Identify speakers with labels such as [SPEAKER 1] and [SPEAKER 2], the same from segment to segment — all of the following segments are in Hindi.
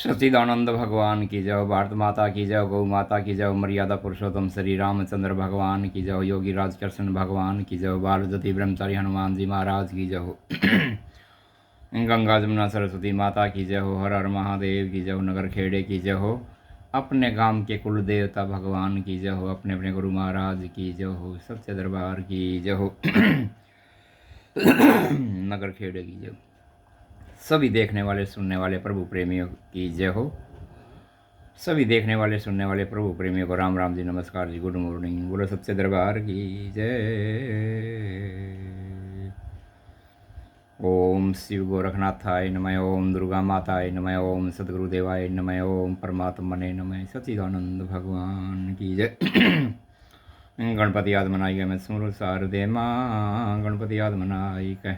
[SPEAKER 1] सच्चिदानंद भगवान की जय, भारत माता की जय, गौ माता की जय, मर्यादा पुरुषोत्तम श्री रामचंद्र भगवान की जय, योगी राज कृष्ण भगवान की जय, बालज्योति ब्रह्मचारी हनुमान जी महाराज की जय हो। गंगा जमुना सरस्वती माता की जय हो। हर हर महादेव की जय हो। नगर खेड़े की जय हो। अपने गांव के कुल देवता भगवान की जय हो। अपने अपने गुरु महाराज की जय हो। सच्चे दरबार की जय हो। नगर खेड़े की जय हो। सभी देखने वाले सुनने वाले प्रभु प्रेमियों की जय हो। सभी देखने वाले सुनने वाले प्रभु प्रेमियों को राम राम जी, नमस्कार जी, गुड मॉर्निंग। बोलो सच्चे दरबार की जय। ओम शिव गोरखनाथाय नमः, ओम दुर्गा माताय नमः, ओम सदगुरुदेवाय नमः, ओम परमात्मने नमः, सच्चिदानंद भगवान की जय। गणपति आदमनाई गए मैं सुमरु शारदे माँ, गणपति आदमनाई कह,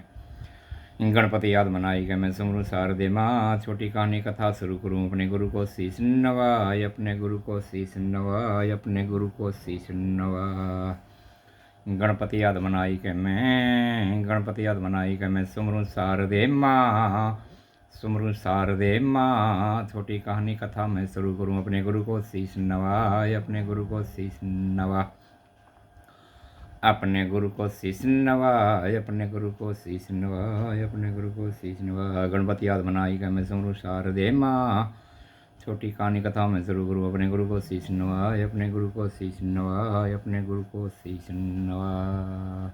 [SPEAKER 1] गणपति याद मनाई गए मैं सुमरु शारदे माँ। छोटी कहानी कथा शुरू करूँ। अपने गुरु को शीश नवाय, अपने गुरु को शीश नवाय, अपने गुरु को शीश नवा। गणपति याद मनाई के मैं, गणपति याद मनाई के मैं सुमरु शारदे माँ, सुमरु शारदे माँ। छोटी कहानी कथा मैं शुरू करूँ। अपने गुरु को शीश नवाय, अपने गुरु को शीश नवा, अपने गुरु को शीश नवाय, अपने गुरु को शीश नवाय, अपने गुरु को शीश नवाय। गणपति याद मनाई का मैं सुमरु शारदे माँ। छोटी कहानी कथा में शुरू गुरु। अपने गुरु को शीश नवाय, अपने गुरु को शीश नवाय, अपने गुरु को शीश नवाय।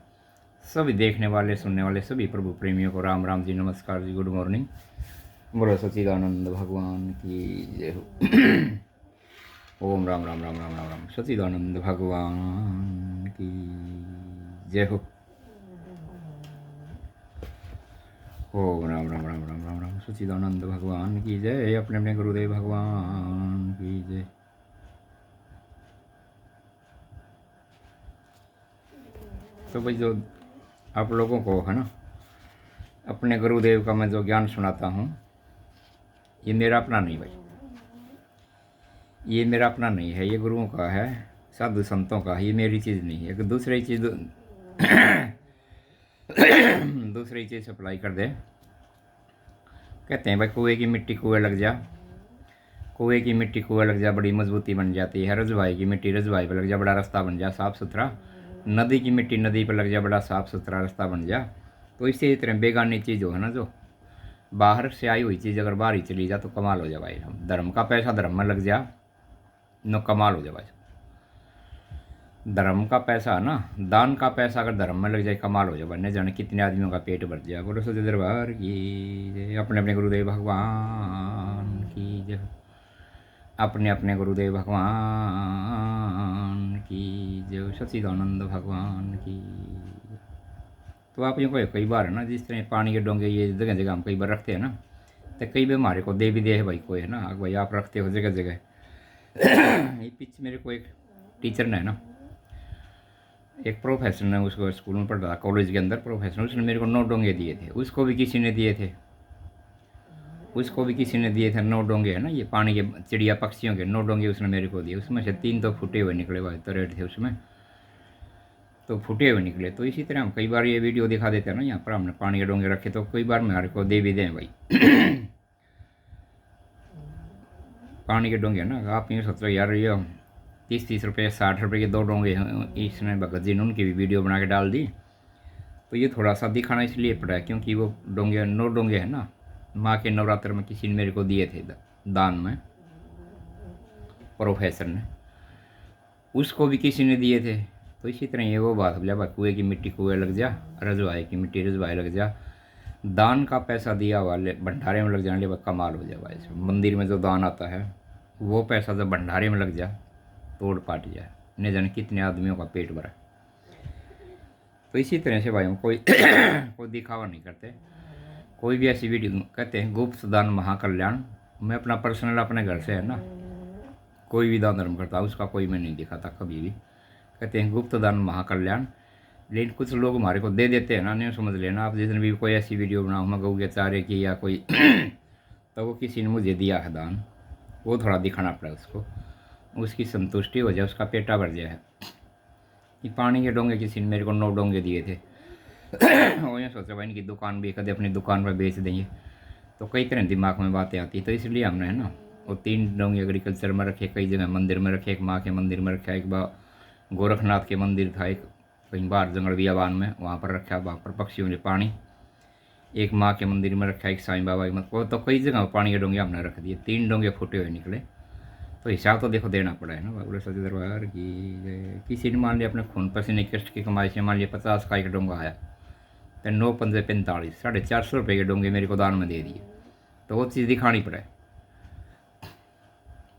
[SPEAKER 1] सभी देखने वाले सुनने वाले सभी प्रभु प्रेमियों को राम राम जी, नमस्कार जी, गुड मॉर्निंग। बोलो सच्चिदानंद भगवान की जय हो। ओम राम राम राम राम राम राम। सच्चिदानंद भगवान की जय हो। ओम राम राम राम राम राम राम। सच्चिदानंद भगवान की जय। अपने अपने गुरुदेव भगवान की जय। तो भाई जो आप लोगों को है ना, अपने गुरुदेव का मैं जो ज्ञान सुनाता हूँ, ये मेरा अपना नहीं भाई, ये मेरा अपना नहीं है, ये गुरुओं का है, साधु संतों का। ये मेरी चीज़ नहीं है। एक दूसरी चीज़ दूसरी चीज़ सप्लाई कर दे। कहते हैं भाई कुएं की मिट्टी कुएं लग जा, कुएं की मिट्टी कुएं लग जा, बड़ी मजबूती बन जाती है। रजवाई की मिट्टी रजवाई पर लग जा, बड़ा रास्ता बन जा साफ़ सुथरा। नदी की मिट्टी नदी पर लग जा, बड़ा साफ़ सुथरा रास्ता बन जा। तो इसी तरह बेगानी चीज़ हो है ना, जो बाहर से आई हुई चीज़ अगर बाहर ही चली जा तो कमाल हो जा भाई। धर्म का पैसा धर्म में लग जा, नो कमाल हो जा भाई। धर्म का पैसा ना, दान का पैसा अगर धर्म में लग जाए कमाल हो जाए। बनने जाने कितने आदमियों का पेट भर जाए। बोलो सच्चे दरबार की जय। अपने अपने गुरुदेव भगवान की जय। अपने अपने गुरुदेव भगवान की जय। सच्चिदानंद भगवान की। तो आप यूँ कई बार है ना, जिस तरह पानी के डोंगे ये जगह जगह हम कई बार रखते हैं ना, तो कई बार हमारे को दे भी दे है भाई कोई है ना, भाई आप रखते हो जगह जगह। ये पीछे मेरे को एक टीचर ने ना, एक प्रोफेसर ने, उसको स्कूल में पढ़ रहा था कॉलेज के अंदर, प्रोफेसर, उसने मेरे को 9 डोंगे दिए थे। उसको भी किसी ने दिए थे, उसको भी किसी ने दिए थे 9 डोंगे है ना, ये पानी के चिड़िया पक्षियों के 9 डोंगे उसने मेरे को दिए। उसमें से 3 तो फूटे हुए निकले भाई, तरेट थे उसमें, तो फूटे हुए निकले। तो इसी तरह हम कई बार ये वीडियो दिखा देते हैं ना, यहाँ पर हमने पानी के डोंगे रखे, तो कई बार हमारे को दे भी दें भाई। पानी के डोंगे है ना, आप यूँ सोचो यार, ये 30-30 रुपये 60 रुपये के 2 डोंगे हैं। इसने भगत जी ने उनकी भी वीडियो बना के डाल दी। तो ये थोड़ा सा दिखाना इसलिए पड़ा है क्योंकि वो डोंगे 9 डोंगे हैं ना, माँ के नवरात्र में किसी ने मेरे को दिए थे दान में, प्रोफेसर ने, उसको भी किसी ने दिए थे। तो इसी तरह ये वो बात बोला भाई, कुएँ की मिट्टी कुएँ लग जा, रजवाए की मिट्टी रजवाए लग जा। दान का पैसा दिया वाले भंडारे में लग जाने भाई कमाल हो जाए भाई। मंदिर में जो दान आता है वो पैसा जब भंडारे में लग जा तोड़ पाट जाए, न जाने कितने आदमियों का पेट भरा। तो इसी तरह से भाई हम कोई कोई दिखावा नहीं करते। कोई भी ऐसी वीडियो, कहते हैं गुप्त दान महाकल्याण। मैं अपना पर्सनल अपने घर से है ना, कोई भी दान धर्म करता उसका कोई मैं नहीं दिखाता कभी भी। कहते हैं गुप्त दान महाकल्याण। लेकिन कुछ लोग हमारे को दे देते हैं ना, नहीं समझ लेना आप। जिस दिन भी कोई ऐसी वीडियो बनाओ मैं गऊ के चारे की या कोई तो वो किसी ने मुझे दिया है दान, वो थोड़ा दिखाना पड़ा उसको, उसकी संतुष्टि हो जाए, उसका पेटा भर जाए। कि पानी के डोंगे किसी ने मेरे को 9 डोंगे दिए थे। वो ये सोचा भाई इनकी दुकान भी कदे अपनी दुकान पर बेच देंगे। तो कई तरह दिमाग में बातें आती, तो इसलिए हमने है ना वो 3 डोंगे एग्रीकल्चर में रखे, कई जगह मंदिर में रखे, एक माँ के मंदिर में रखा, एक गोरखनाथ के मंदिर था, एक कहीं बाहर जंगल बियाबान में वहाँ पर रखा, वहाँ पर पक्षियों ने पानी, एक माँ के मंदिर में रखा, एक साईं बाबा की मत को, तो कई जगह पानी के डोंगे हमने रख दिए, 3 डोंगे फूटे हुए निकले। तो हिसाब तो देखो देना पड़ा है ना बाबू सच्चे दरबार की। किसी ने मान लिया अपने खून पसीने कष्ट की कमाई से मान लिया 50 का एक डोंगा आया, तो 9 पंजे 45, 450 रुपये के डोंगे मेरे को दान में दे दिए, तो वो चीज़ दिखानी पड़े।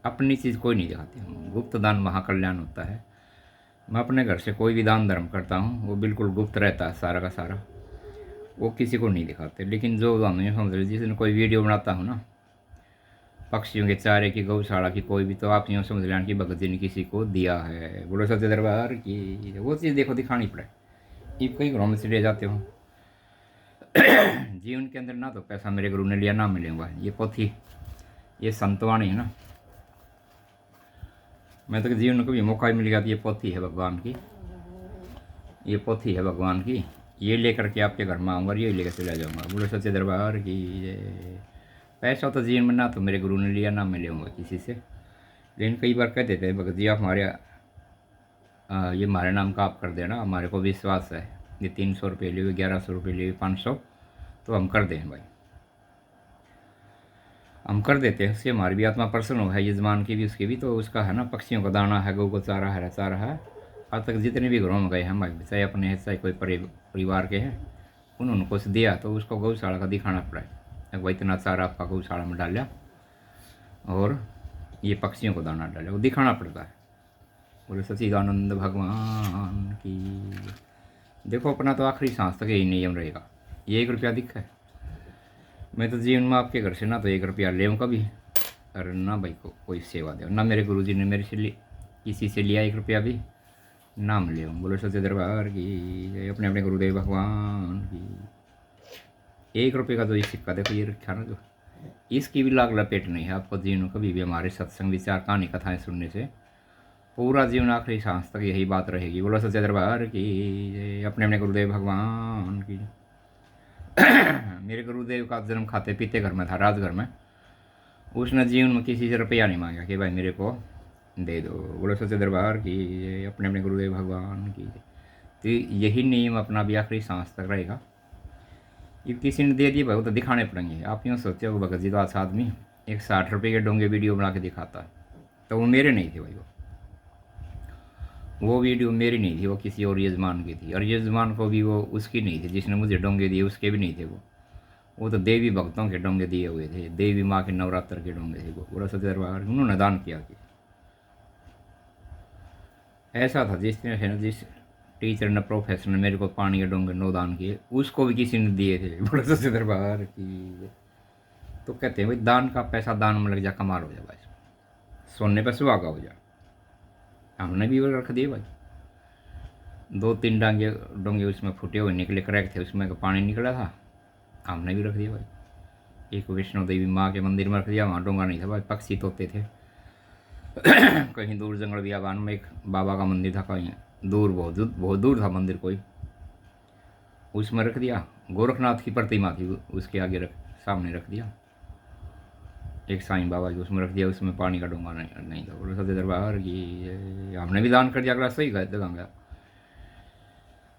[SPEAKER 1] अपनी चीज़ कोई नहीं दिखाती, गुप्त दान महाकल्याण होता है। मैं अपने घर से कोई भी दान धर्म करता हूँ वो बिल्कुल गुप्त रहता है सारा का सारा, वो किसी को नहीं दिखाते। लेकिन जो हम समझ लीजिए जिस दिन कोई वीडियो बनाता हूँ ना पक्षियों के चारे की, गौशाला की, कोई भी, तो आप यूँ समझ लें कि भगत जी ने किसी को दिया है, बोलो सच्चे दरबार की। वो चीज़ देखो दिखानी पड़े। ये कई घरों में चले जाते हो जीवन के अंदर ना तो पैसा मेरे गुरु ने लिया ना मिलेगा, ये पोथी ये संतवाणी है ना, मैं तो जीवन में कभी मौका ही मिल गया, तो ये पोथी है भगवान की, ये पोथी है भगवान की, ये लेकर के आपके घर में आऊँगा, ये लेकर चला जाऊँगा, बोलो सच्चे दरबार की। पैसा तो जीवन में ना तो मेरे गुरु ने लिया ना मैं लूँगा किसी से। लेकिन कई बार कह देते हैं भगत जी आप हमारे ये हमारे नाम का आप कर देना, हमारे को विश्वास है, ये 300 रुपये लिए, 1100 रुपये लिए, 500, तो हम कर दें भाई, हम कर देते हैं, उससे हमारी भी आत्मा प्रसन्न हो है, यजमान की भी उसकी भी, तो उसका है ना पक्षियों का दाना है, गौ को चारा है, चारा है। आज तक जितने भी घरों में गए हैं भाई, चाहे अपने हैं चाहे कोई परिवार के हैं, उन्होंने कुछ दिया तो उसको गौशाला का दिखाना पड़ा है, भाई इतना चारा आपका गौशाला में डाला और ये पक्षियों को दाना डाले, वो दिखाना पड़ता है। बोले सच्चिदानंद भगवान की। देखो अपना तो आखिरी सांस तक यही नियम रहेगा, ये 1 रुपया दिखा है, मैं तो जीवन में आपके घर से ना तो 1 रुपया ले कभी, और ना भाई को कोई सेवा दे, ना मेरे गुरुजी ने मेरे से किसी से लिया 1 रुपया भी, नाम ले। बोलो सच्चे दरबार की, अपने अपने गुरुदेव भगवान की। 1 रुपये का तो ये सिक्का देखो ये रखा ना, जो इसकी भी लाग लपेट नहीं है आपको जीवन में कभी भी। हमारे सत्संग विचार कहानी कथाएं सुनने से पूरा जीवन आखिरी सांस तक यही बात रहेगी। बोलो सच्चे दरबार की, अपने अपने गुरुदेव भगवान की। मेरे गुरुदेव का जन्म खाते पीते घर में था, राजघर में, उसने जीवन में किसी से रुपया नहीं मांगा कि भाई मेरे को दे दो। बोलो सच्चे दरबार की, अपने अपने गुरुदेव भगवान की। तो यही नियम अपना भी आखिरी सांस तक रहेगा। ये किसी ने दे दिए भाई, वो तो दिखाने पड़ेंगे। आप यूँ सोचते हो भगत जी तो आज आदमी एक 60 रुपये के डोंगे वीडियो बना के दिखाता है, तो वो मेरे नहीं थे भाई, वो वीडियो मेरी नहीं थी, वो किसी और यजमान की थी, और यजमान को भी वो उसकी नहीं थी, जिसने मुझे डोंगे दिए उसके भी नहीं थे वो तो देवी भक्तों के डोंगे दिए हुए थे, देवी माँ के नवरात्र के डोंगे थे वो, पूरा सच्चे दरबार उन्होंने दान किया कि ऐसा था। जिस तरह से ना जिस टीचर ने प्रोफेसर ने मेरे को पानी के डोंगे 9 दान किए, उसको भी किसी ने दिए थे, बड़ा सच्चे दरबार की। तो कहते हैं भाई दान का पैसा दान में लग जा, कमाल हो जा भाई, सोने पर सुहागा हो जा। हमने भी वो रख दिए भाई, 2-3 डोंगे उसमें फूटे हुए निकले, क्रैक थे उसमें, पानी निकला था, हमने भी रख दिया भाई। एक वैष्णो देवी माँ के मंदिर में रख दिया, वहाँ डोंगा नहीं था भाई, पक्षी तोते थे। कहीं दूर जंगल बियाबान में एक बाबा का मंदिर था, कहीं दूर, बहुत दूर था मंदिर कोई, उसमें रख दिया। गोरखनाथ की प्रतिमा थी, उसके आगे सामने रख दिया। एक साईं बाबा की उसमें रख दिया, उसमें पानी का डोंगा नहीं था। बोलो सच्चे दरबार की, हमने भी दान कर दिया। अगला सही जगह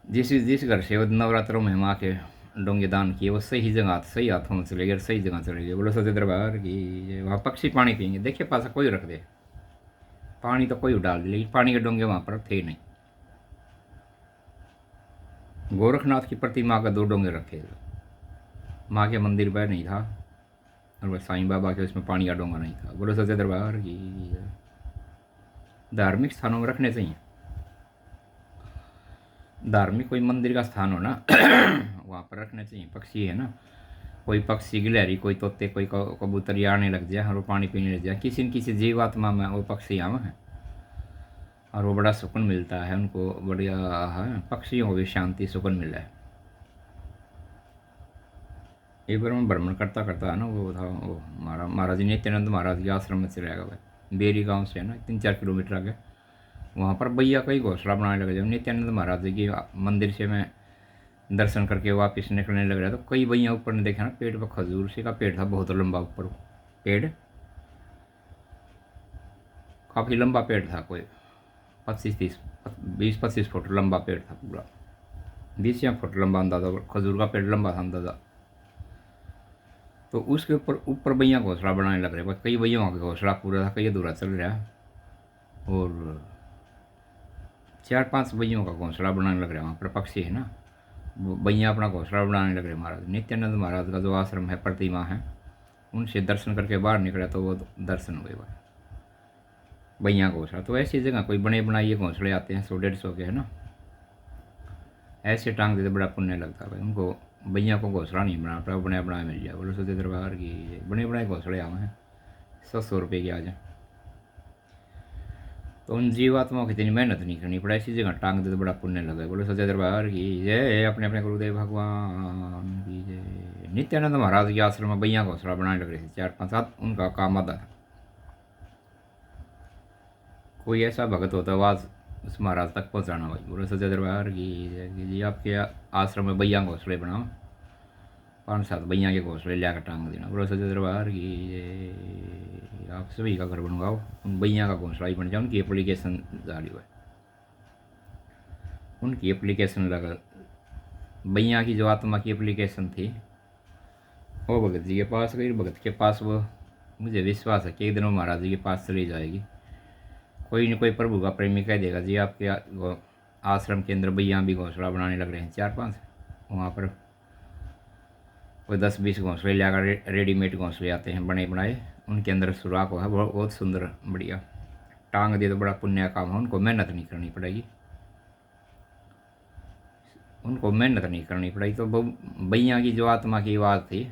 [SPEAKER 1] जिस घर से वो नवरात्रों में माँ के डोंगे दान किए, वो सही जगह सही हाथों में चले गए, सही जगह चले गए। बोलो सच्चे दरबार की, वहाँ पक्षी पानी पियेंगे। देखिए पासा कोई रख दे पानी, तो कोई डाल दे, लेकिन पानी के डोंगे वहाँ पर थे नहीं। गोरखनाथ की प्रतिमा का 2 डोंगे रखे, माँ के मंदिर पर नहीं था, और वह साईं बाबा के उसमें पानी का डोंगा नहीं था। बोलो सच्चे दरबार की। धार्मिक स्थानों में रखने चाहिए, धार्मिक कोई मंदिर का स्थान हो ना वहाँ पर रखने चाहिए। पक्षी है ना, कोई पक्षी गिलहरी, कोई तोते, कोई कबूतर ये आने लग जाए और वो पानी पीने लग जाए, किसी न किसी जीवात्मा में वो पक्षी आवे हैं, और वो बड़ा सुकून मिलता है उनको, बढ़िया है। पक्षियों को भी शांति सुकून मिला है। एक बार मैं भ्रमण करता करता है ना, वो था वो महाराज नित्यानंद महाराज के आश्रम में चला गया भाई, बेरी गाँव से है ना 3-4 किलोमीटर आगे, वहाँ पर भैया कई घोंसला बनाने लगे। जब नित्यानंद महाराज जी की मंदिर से मैं दर्शन करके वापस निकलने लग रहा तो कई भैया ऊपर ने देखा ना, पेड़ पर खजूर से का पेड़ था बहुत लंबा, ऊपर पेड़ काफ़ी लंबा पेड़ था, कोई 25-30 20-25 फुट लंबा पेड़ था पूरा, 20 या फुट लंबा अंदाजा, खजूर का पेड़ लंबा था अंदाजा। तो उसके ऊपर ऊपर भैया घोंसला बनाने लग रहे, बस कई भैया का घोंसला पूरा था, कई अधूरा चल रहा है, और 4-5 भैयों का घोंसला बनाने लग रहा है वहाँ पर, पक्षी है ना, वो भैया अपना घोंसला बनाने लग रहे। महाराज नित्यानंद महाराज का जो आश्रम है, प्रतिमा है, उनसे दर्शन करके बाहर निकला तो वो दर्शन हुए भाई, भैया घोंसला। तो ऐसी जगह कोई बने बनाइए घोंसले आते हैं 100-150 के, है ना, ऐसे टांग देते बड़ा पुण्य लगता है भाई उनको। भैया को घोंसला नहीं बनाना पड़ा, बने बनाए मिल जाए, बोलो सच्चे दरबार की बने बनाए घोंसले आए हैं 100-100 रुपये के आ जाए। तो उन जीवात्माओं की इतनी मेहनत नहीं करनी पड़ा, ऐसी जगह टांग दे तो बड़ा पुण्य लगे। बोलो सच्चे दरबार की जय, अपने अपने गुरुदेव भगवान की जय। नित्यानंद महाराज के आश्रम में भैया घोंसला बनाने लग रहे थे 4-5 साथ, उनका काम आता था। कोई ऐसा भगत होता आवाज़ उस महाराज तक पहुँचाना भाई। बोलो सच्चे दरबार की जय जी। आपके आश्रम में भैया घोंसले बनाओ, 5-7 भैया के घोंसले लिया कर टांग देना। बोलो सच्चे दरबार की जय। आप सभी का घर बनवाओ, उन भैया का घोंसला ही बन जाए। उनकी एप्लीकेशन जारी हुआ, उनकी एप्लीकेशन लगा, भैया की जो आत्मा की एप्लीकेशन थी वो भगत जी के पास गई। भगत के पास वो, मुझे विश्वास है कि एक दिन वो महाराज जी के पास चली जाएगी। कोई न कोई प्रभु का प्रेमी कह देगा जी आपके आश्रम के अंदर भैया भी घोंसला बनाने लग रहे हैं 4-5। वहाँ पर कोई 10-20 घोंसले लाकर, रेडीमेड घोंसले आते हैं बने बनाए, उनके अंदर सुराख हुआ है, बहुत सुंदर बढ़िया टांग दे तो बड़ा पुण्य काम है। उनको मेहनत नहीं करनी पड़ेगी, उनको मेहनत नहीं करनी पड़ेगी। तो भैया की जो आत्मा की आवाज़ थी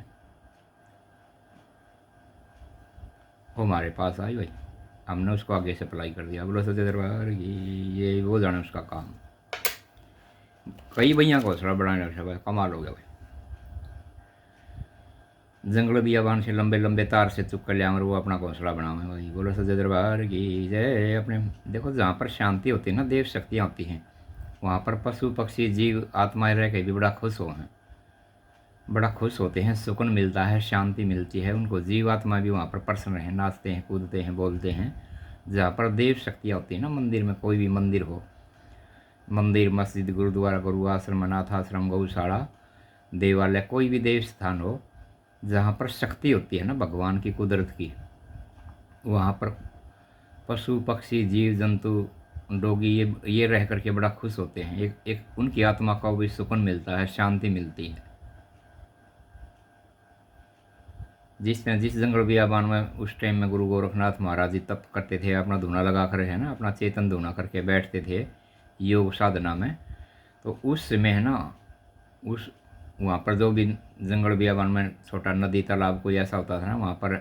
[SPEAKER 1] वो हमारे पास आई भाई, हमने उसको आगे से अप्लाई कर दिया। बोलो सच्चे दरबार की ये वो जाने उसका काम। कई भैया घोंसला बनाने लगे भाई, कमाल हो गया भाई। जंगल बियाबान से लंबे लंबे तार से चुप कर लिया और वो अपना घोंसला बनावे भाई। बोलो सच्चे दरबार की जय। अपने देखो जहाँ पर शांति होती है ना, देव शक्तियाँ होती हैं, वहाँ पर पशु पक्षी जीव आत्माएं रह के भी बड़ा खुश हो हैं, बड़ा खुश होते हैं, सुकून मिलता है, शांति मिलती है उनको। जीव आत्मा भी वहाँ पर प्रसन्न हैं, नाचते हैं, कूदते हैं, बोलते हैं। जहाँ पर देव शक्तियाँ होती हैं ना, मंदिर में, कोई भी मंदिर हो, मंदिर मस्जिद गुरुद्वारा गुरु आश्रम अनाथ आश्रम गौशाला देवालय, कोई भी देव स्थान हो, जहाँ पर शक्ति होती है ना भगवान की कुदरत की, वहाँ पर पशु पक्षी जीव जंतु डोगी ये रह करके बड़ा खुश होते हैं। एक उनकी आत्मा को भी सुकून मिलता है, शांति मिलती है। जिस जंगल बियाबान में उस टाइम में गुरु गोरखनाथ महाराज जी तप करते थे, अपना धुना लगा कर है ना, अपना चेतन धुना करके बैठते थे योग साधना में। तो उस समय है ना, उस वहाँ पर जो भी जंगल बियाबान में छोटा नदी तालाब कोई ऐसा होता था ना, वहाँ पर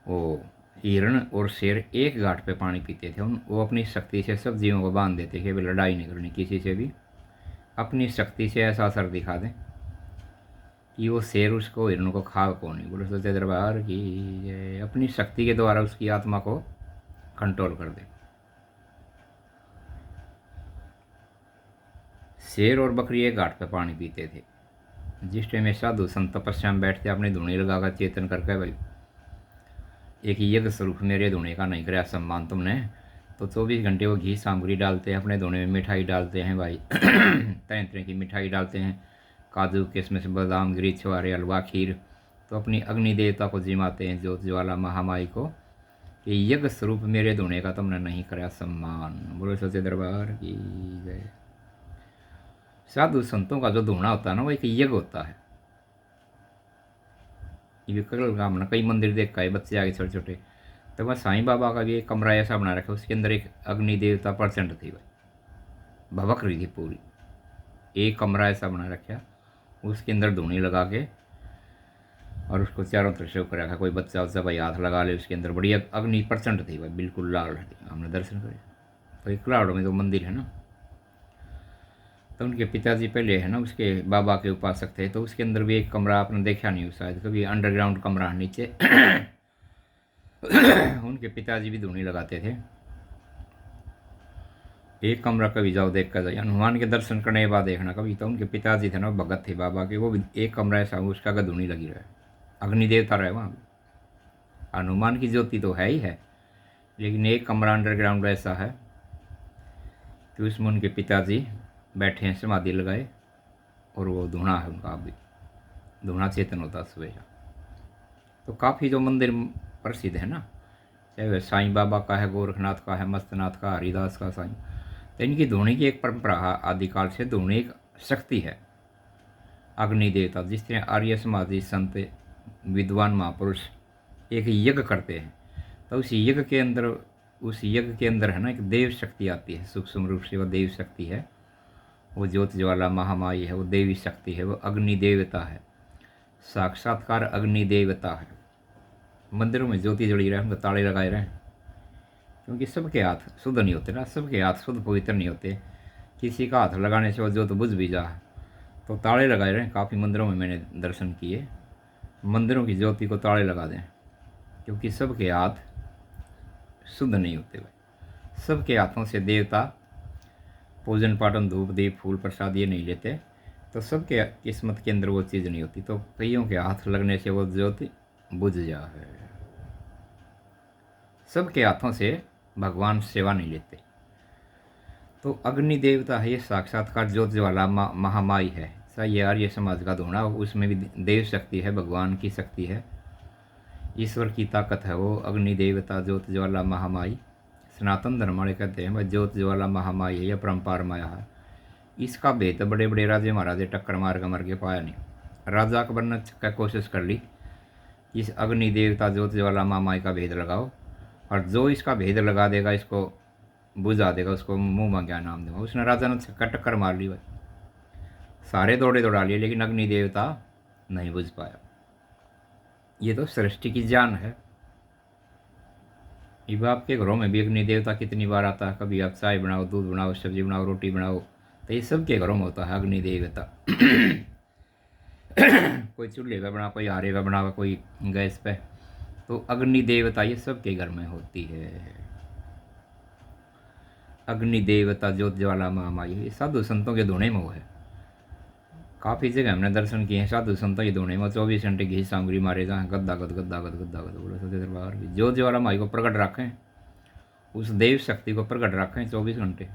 [SPEAKER 1] वो हिरण और शेर एक घाट पे पानी पीते थे। वो अपनी शक्ति से सब जीवों को बांध देते कि वे लड़ाई नहीं करनी किसी से भी, अपनी शक्ति से ऐसा असर दिखा दें कि वो शेर उसको हिरण को खा को नहीं। बोलो सच्चे दरबार की ये अपनी शक्ति के द्वारा उसकी आत्मा को कंट्रोल कर दे। शेर और बकरी एक घाट पे पानी पीते थे। जिस टाइम में साधु संत तपस्या में बैठते, अपनी धुनी लगाकर चेतन करके भाई, एक यज्ञ स्वरूप मेरे धुने का नहीं कराया सम्मान तुमने, तो 24 घंटे वो घी सामग्री डालते हैं, अपने धुने में मिठाई डालते हैं भाई तरह तरह की मिठाई डालते हैं, काजू किशमिश बादाम गिरी छुआरे हलवा खीर। तो अपनी अग्नि देवता को जिमाते हैं, ज्योत ज्वाला महामाई को, कि यज्ञ स्वरूप मेरे धुने का तुमने नहीं कराया सम्मान। बोलो सच्चे दरबार की जय। साधु संतों का जो धुना होता है ना, वो एक यज्ञ होता है। ये कल का हमने कई मंदिर देखा है, बच्चे आगे छोटे छोटे, तो वह साईं बाबा का भी एक कमरा ऐसा बना रखा, उसके अंदर एक अग्नि देवता प्रचंड थी भाई, भभक रही थी पूरी। एक कमरा ऐसा बना रखा, उसके अंदर धुनी लगा के और उसको चारों तरफ से कर रखा। कोई बच्चा वच्चा भाई हाथ लगा ले, उसके अंदर बड़ी अग्नि प्रचंड थी भाई, बिल्कुल लाल थी। हमने दर्शन करे तो एक क्लाउड में जो मंदिर है ना, तो उनके पिताजी पहले है ना उसके बाबा के उपासक थे, तो उसके अंदर भी एक कमरा आपने देखा नहीं शायद कभी, अंडरग्राउंड कमरा नीचे उनके पिताजी भी धुनी लगाते थे। एक कमरा कभी जाओ देख कर जाओ। हनुमान के दर्शन करने के बाद देखना कभी, तो उनके पिताजी थे ना, भगत थे बाबा के, वो भी एक कमरा ऐसा उसका गधूनी लगी रहे, अग्नि देवता रहे वहाँ भी। हनुमान की ज्योति तो है ही है, लेकिन एक कमरा अंडरग्राउंड ऐसा है कि उसमें उनके पिताजी बैठे हैं समाधि लगाए, और वो धुना है उनका अभी, धुना चेतन होता है सुबह। तो काफ़ी जो मंदिर प्रसिद्ध है ना, चाहे वह साईं बाबा का है, गोरखनाथ का है, मस्तनाथ का, हरिदास का, साईं, तो इनकी धुनी की एक परंपरा आदिकाल से, धुनी एक शक्ति है, अग्नि देवता। जिस तरह आर्य समाजी संत विद्वान महापुरुष एक यज्ञ करते हैं, तो उस यज्ञ के अंदर, उस यज्ञ के अंदर है ना एक देव शक्ति आती है, सूक्ष्म रूप से वो देव शक्ति है, वो ज्योत ज्वाला महामाई है, वो देवी शक्ति है, वो अग्नि देवता है, साक्षात्कार अग्नि देवता है। मंदिरों में ज्योति जड़ी रहे, उनको ताले लगाए रहें, क्योंकि सबके हाथ शुद्ध नहीं होते ना, सबके हाथ शुद्ध पवित्र नहीं होते। किसी का हाथ लगाने से वो ज्योत बुझ भी जा, तो ताले लगाए रहें। काफ़ी मंदिरों में मैंने दर्शन किए, मंदिरों की ज्योति को ताले लगा दें, क्योंकि सबके हाथ शुद्ध नहीं होते भाई। सबके हाथों से देवता पूजन पाठन धूप दीप फूल प्रसाद ये नहीं लेते, तो सबके किस्मत के अंदर वो चीज़ नहीं होती। तो कईयों के हाथ लगने से वो ज्योति बुझ जा है। सबके हाथों से भगवान सेवा नहीं लेते। तो अग्नि देवता है, ये साक्षात्कार ज्योत ज्वाला महामाई है। सही है, आर्य समाज का धोना, उसमें भी देव शक्ति है, भगवान की शक्ति है, ईश्वर की ताकत है वो अग्नि देवता ज्योत ज्वाला महामाई। सनातन धर्म वाले कहते हैं भाई ज्योत ज्वाला महामाई है, यह परम्पार माया है। इसका भेद बड़े बड़े राजे महाराजे टक्कर मार कर मर के पाया नहीं। राजा अकबर ने कोशिश कर ली, इस अग्नि देवता ज्योत ज्वाला महामाई का भेद लगाओ, और जो इसका भेद लगा देगा, इसको बुझा देगा, उसको मुंह मांगा नाम दूंगा। उसने राजा ने टक्कर मार ली भाई, सारे दौड़े दौड़ा लिए, लेकिन अग्नि देवता नहीं बुझ पाया। ये तो सृष्टि की जान है। अब आपके घरों में भी अग्नि देवता कितनी बार आता है, कभी आप चाय बनाओ, दूध बनाओ, सब्जी बनाओ, रोटी बनाओ, तो ये सबके घरों में होता है अग्नि देवता। कोई चूल्हे पे बना, कोई आरे पे बना, कोई गैस पे, तो अग्नि देवता ये सबके घर में होती है। अग्नि देवता ज्योत ज्वाला महामाई, ये साधु संतों के धुने में वो है। काफ़ी जगह हमने दर्शन किए हैं साधु संतों के धुने में, 24 घंटे घी सामग्री मारे जहाँ गद्दा गद गद्दा गद गद्दा गद बोले सच्चे दरबार की ज्योत ज्वाला माई को प्रकट रखें, उस देव शक्ति को प्रकट रखें 24 घंटे।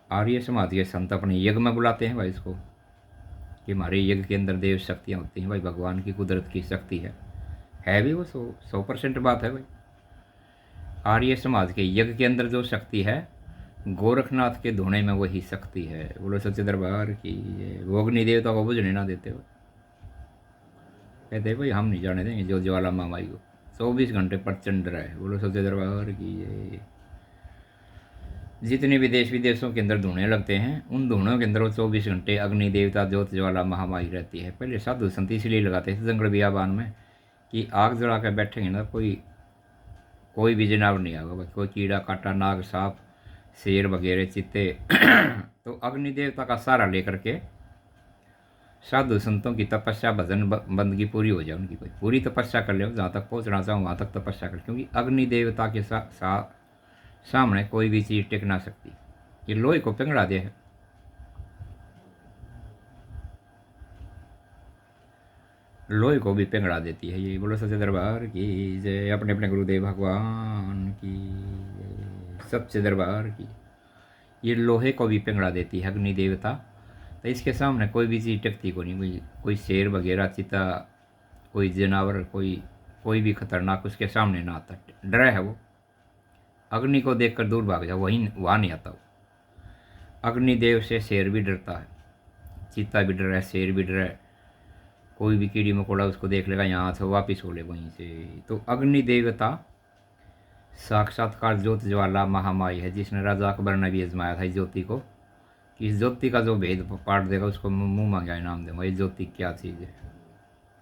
[SPEAKER 1] आर्य समाज के संत अपने यज्ञ में बुलाते हैं भाई इसको, कि हमारे यज्ञ के अंदर देव शक्तियाँ होती हैं भाई, भगवान की कुदरत की शक्ति है भी वो 100% बात है भाई। आर्य समाज के यज्ञ के अंदर जो शक्ति है, गोरखनाथ के धोने में वही शक्ति है। बोलो सच्चे दरबार की, वो अग्नि देवता को बुझने ना देते हो, कहते भाई हम नहीं जाने देंगे जो ज्वाला महामाई को, 24 घंटे प्रचंड रहे। बोलो सच्चे दरबार की। ये जितने भी देश विदेशों के अंदर धुने लगते हैं, उन धुनों के अंदर वो 24 घंटे अग्नि देवता ज्योत ज्वाला महामाई रहती है। पहले साधु संत इसलिए लगाते थे जंगल बियाबान में, कि आग जला कर बैठेंगे ना, कोई भी जनावर नहीं आएगा भाई, कोई कीड़ा काटा, नाग सांप शेर वगैरह चित्ते। तो अग्नि देवता का सहारा लेकर के साधु संतों की तपस्या भजन बंदगी पूरी हो जाए, उनकी कोई पूरी तपस्या कर ले, जहाँ तक पहुँचना चाहूँ वहाँ तक तपस्या कर, क्योंकि अग्नि देवता के सामने कोई भी चीज़ टिक ना सकती। ये लोहे को पिघला दे है, लोहे को भी पिघला देती है ये। बोलो सच्चे दरबार की जय, अपने अपने गुरुदेव भगवान की जय, सच्चे दरबार की। ये लोहे को भी पिघला देती है अग्नि देवता, तो इसके सामने कोई भी चीज़ टिकती को नहीं। कोई शेर वगैरह चिता, कोई जानवर, कोई भी खतरनाक उसके सामने ना आता, डरा है वो। अग्नि को देखकर दूर भाग जाओ, वहाँ नहीं आता वो। अग्निदेव से शेर भी डरता है, चीता भी डर रहा है, शेर भी डर रहा है, कोई भी कीड़ी मकोड़ा उसको देख लेगा यहाँ से वापिस हो ले वहीं से। तो अग्नि देवता साक्षात्कार ज्योत ज्वाला महामाई है, जिसने राजा अकबर ने भी आजमाया था इस ज्योति को, कि इस ज्योति का जो भेद पाट देगा उसको मुँह मांगा इनाम देगा। ये ज्योति क्या चीज़ है,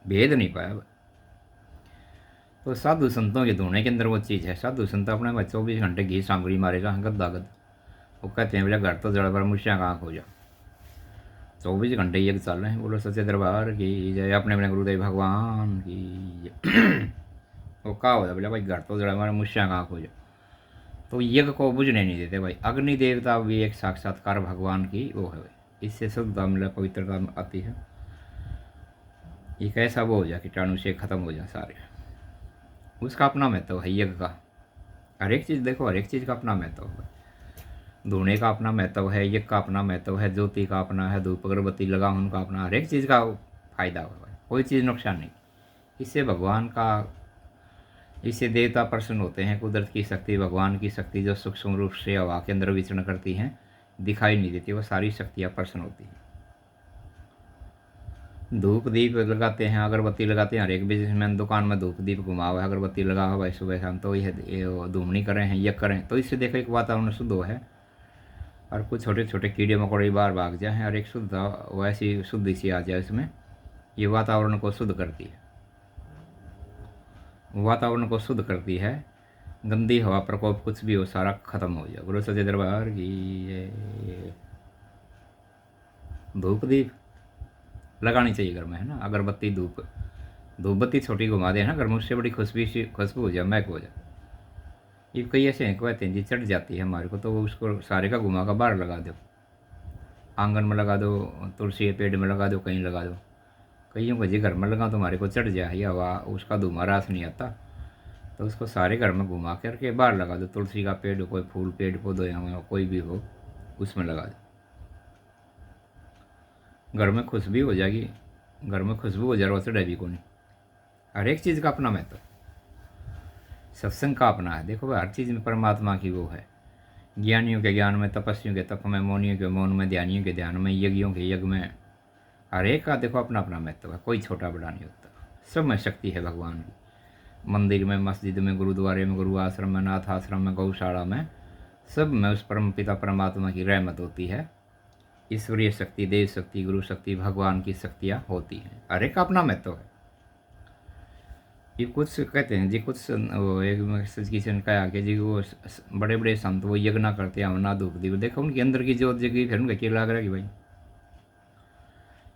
[SPEAKER 1] भेद नहीं पाया। तो साधु संतों के धोने के अंदर वो चीज़ है। साधु संत अपने भाई 24 घंटे घी सामग्री मारेगा गद्दा गद, वो कहते हैं बोले घर तो जड़ पर मुर्शियाँ कहाँ खो जा, 24 घंटे यज्ञ चल रहे हैं। बोलो सच्चे दरबार की जय, अपने अपने गुरुदेव भगवान की। वो कहा होता बोले भाई घर तो जड़ा हमारे मुर्शियाँ कहाँ खो जा, तो यज्ञ को बुझने नहीं देते भाई। अग्नि देवता भी एक साक्षात्कार भगवान की वो है भाई। इससे शुद्धता मतलब पवित्रता आती है। एक ऐसा वो हो जाए कीटाणु से ख़त्म हो जाए सारे। उसका अपना महत्व है यज्ञ का। हर एक चीज़ देखो, हर एक चीज़ का अपना महत्व है। धोने का अपना महत्व है, यज्ञ का अपना महत्व है, ज्योति का अपना है, धूप अगरबत्ती लगा उनका अपना, हर एक चीज़ का फायदा है, कोई चीज़ नुकसान नहीं। इससे भगवान का, इससे देवता प्रसन्न होते हैं। कुदरत की शक्ति, भगवान की शक्ति जो सूक्ष्म रूप से हवा के अंदर विचरण करती हैं, दिखाई नहीं देती, वो सारी शक्तियाँ प्रसन्न होती हैं। धूप दीप लगाते हैं, अगरबत्ती लगाते हैं। हर एक बिजनेसमैन दुकान में धूप दीप घुमा हुआ है, अगरबत्ती लगा हुआ है सुबह शाम, तो यह धूमनी करें हैं, यज्ञ करें, तो इससे देखो एक वातावरण शुद्ध हो है। और कुछ छोटे छोटे कीड़े मकोड़े बाहर भाग जाए और एक शुद्ध वैसी शुद्धि सी आ जाए इसमें, ये वातावरण को शुद्ध करती है, वातावरण को शुद्ध करती है। गंदी हवा प्रकोप कुछ भी हो सारा खत्म हो जाए। गुरु सच्चे दरबार की ये धूप दीप लगानी चाहिए घर में, है ना। अगरबत्ती धूप धूप बत्ती छोटी घुमा दे ना घर में, उससे बड़ी खुशबू हो जाए, महक हो जाए। ये कई ऐसे हैं कहते हैं जी चढ़ जाती है हमारे को, तो वो उसको सारे का घुमा का बाहर लगा दो, आंगन में लगा दो, तुलसी के पेड़ में लगा दो, कहीं लगा दो। कईयों को जी घर में लगा तो हमारे को चढ़ जाए या हवा, उसका धुआं रास नहीं आता, तो उसको सारे घर में घुमा करके बाहर लगा दो। तुलसी का पेड़, कोई फूल पेड़ पौधे या कोई भी हो उसमें लगा दो, घर में खुशबू हो जाएगी। घर में खुशबू हो जाए, चढ़े भी को नहीं। हर एक चीज़ का अपना महत्व, सत्संग का अपना है। देखो भाई, हर चीज़ में परमात्मा की वो है। ज्ञानियों के ज्ञान में, तपस्वियों के तप में, मौनियों के मौन में, ध्यानियों के ध्यान में, यज्ञों के यज्ञ में, हर एक का देखो अपना अपना महत्व है। कोई छोटा बड़ा नहीं होता, सब में शक्ति है भगवान की। मंदिर में, मस्जिद में, गुरुद्वारे में, गुरु आश्रम में, नाथ आश्रम में, गौशाला में, सब में उस परम पिता परमात्मा की रहमत होती है। ईश्वरीय शक्ति, देव शक्ति, गुरु शक्ति, भगवान की शक्तियाँ होती हैं। हर एक का अपना महत्व है। ये कुछ कहते हैं जी, कुछ वो एक मैसेज किसी ने कहा कि जी वो बड़े बड़े संत वो यज्ञ ना करते हैं, ना धूप दीप, देखो उनके अंदर की ज्योत जगी, फिर उनका क्या लाग रहा है कि भाई,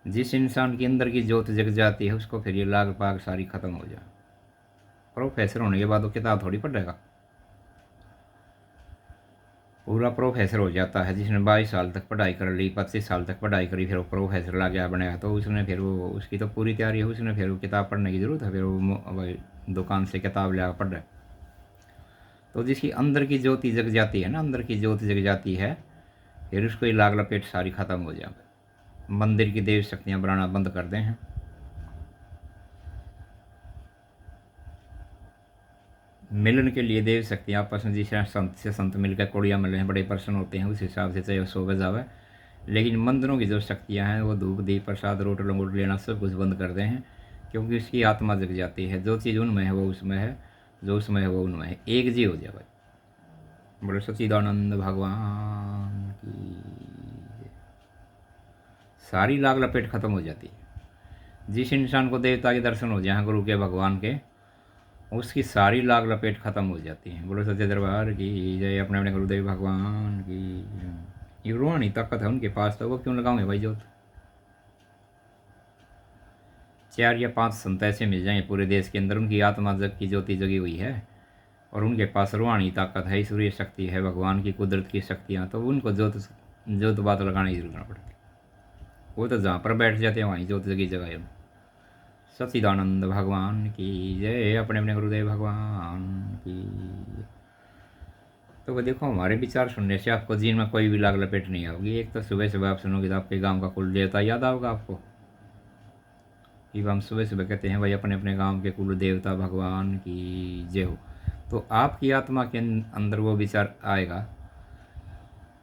[SPEAKER 1] जिस इंसान के अंदर की ज्योत जग जाती है उसको फिर ये लाग पाग सारी खत्म हो जाए। प्रोफेसर होने के बाद वो किताब थोड़ी पढ़ेगा, पूरा प्रोफेसर हो जाता है। जिसने 22 साल तक पढ़ाई कर ली, 25 साल तक पढ़ाई करी, फिर वो प्रोफेसर ला गया बनेगा, तो उसने फिर वो उसकी तो पूरी तैयारी है, उसने फिर वो किताब पढ़ने की ज़रूरत है, फिर वो भाई दुकान से किताब ले पढ़ रहा है। तो जिसकी अंदर की ज्योति जग जाती है ना, अंदर की ज्योति जग जाती है, फिर उसको ये लाग लपेट सारी खत्म हो जाए। मंदिर की देव शक्तियाँ बनाना बंद कर दें हैं। मिलन के लिए देव शक्तियाँ आपस में, जिस संत से संत मिलकर कोड़िया मिले हैं, बड़े प्रसन्न होते हैं, उस हिसाब से चाहे सो बजावे। लेकिन मंदिरों की जो शक्तियाँ हैं वो धूप दीप प्रसाद रोट लंगोट लेना सब कुछ बंद कर दें हैं, क्योंकि उसकी आत्मा जग जाती है। जो चीज़ उनमें है वो उसमें है, जो उसमें है वो उनमें है, एक जी हो जाए भाई। बड़े सच्चिदानंद भगवान की सारी लाग लपेट खत्म हो जाती है। जिस इंसान को देवता के दर्शन हो जाए, गुरु के, भगवान के, उसकी सारी लाग लपेट खत्म हो जाती है। बोलो सच्चे दरबार की जय। अपने अपने गुरुदेव भगवान की। ये रूहानी ताकत है उनके पास, तो वो क्यों लगाऊंगे भाई जोत। 4 या 5 संत ऐसे मिल जाएंगे पूरे देश के अंदर, उनकी आत्मा जग की ज्योति जगी हुई है और उनके पास रूहानी ताकत है, ईश्वरीय शक्ति है, भगवान की कुदरत की शक्तियाँ, तो उनको जोत बात लगाने की जरूरत ना पड़ती। वो तो जहाँ पर बैठ जाते हैं वहीं ज्योत जगी जगह है। सच्चिदानंद भगवान की जय। अपने अपने गुरुदेव भगवान की। तो वो देखो, हमारे विचार सुनने से आपको जीवन में कोई भी लाग लपेट नहीं आओगी। एक तो सुबह सुबह आप सुनोगे तो आपके गांव का कुल देवता याद आओगा आपको। कि हम सुबह सुबह कहते हैं भाई अपने अपने गांव के कुल देवता भगवान की जय हो, तो आपकी आत्मा के अंदर वो विचार आएगा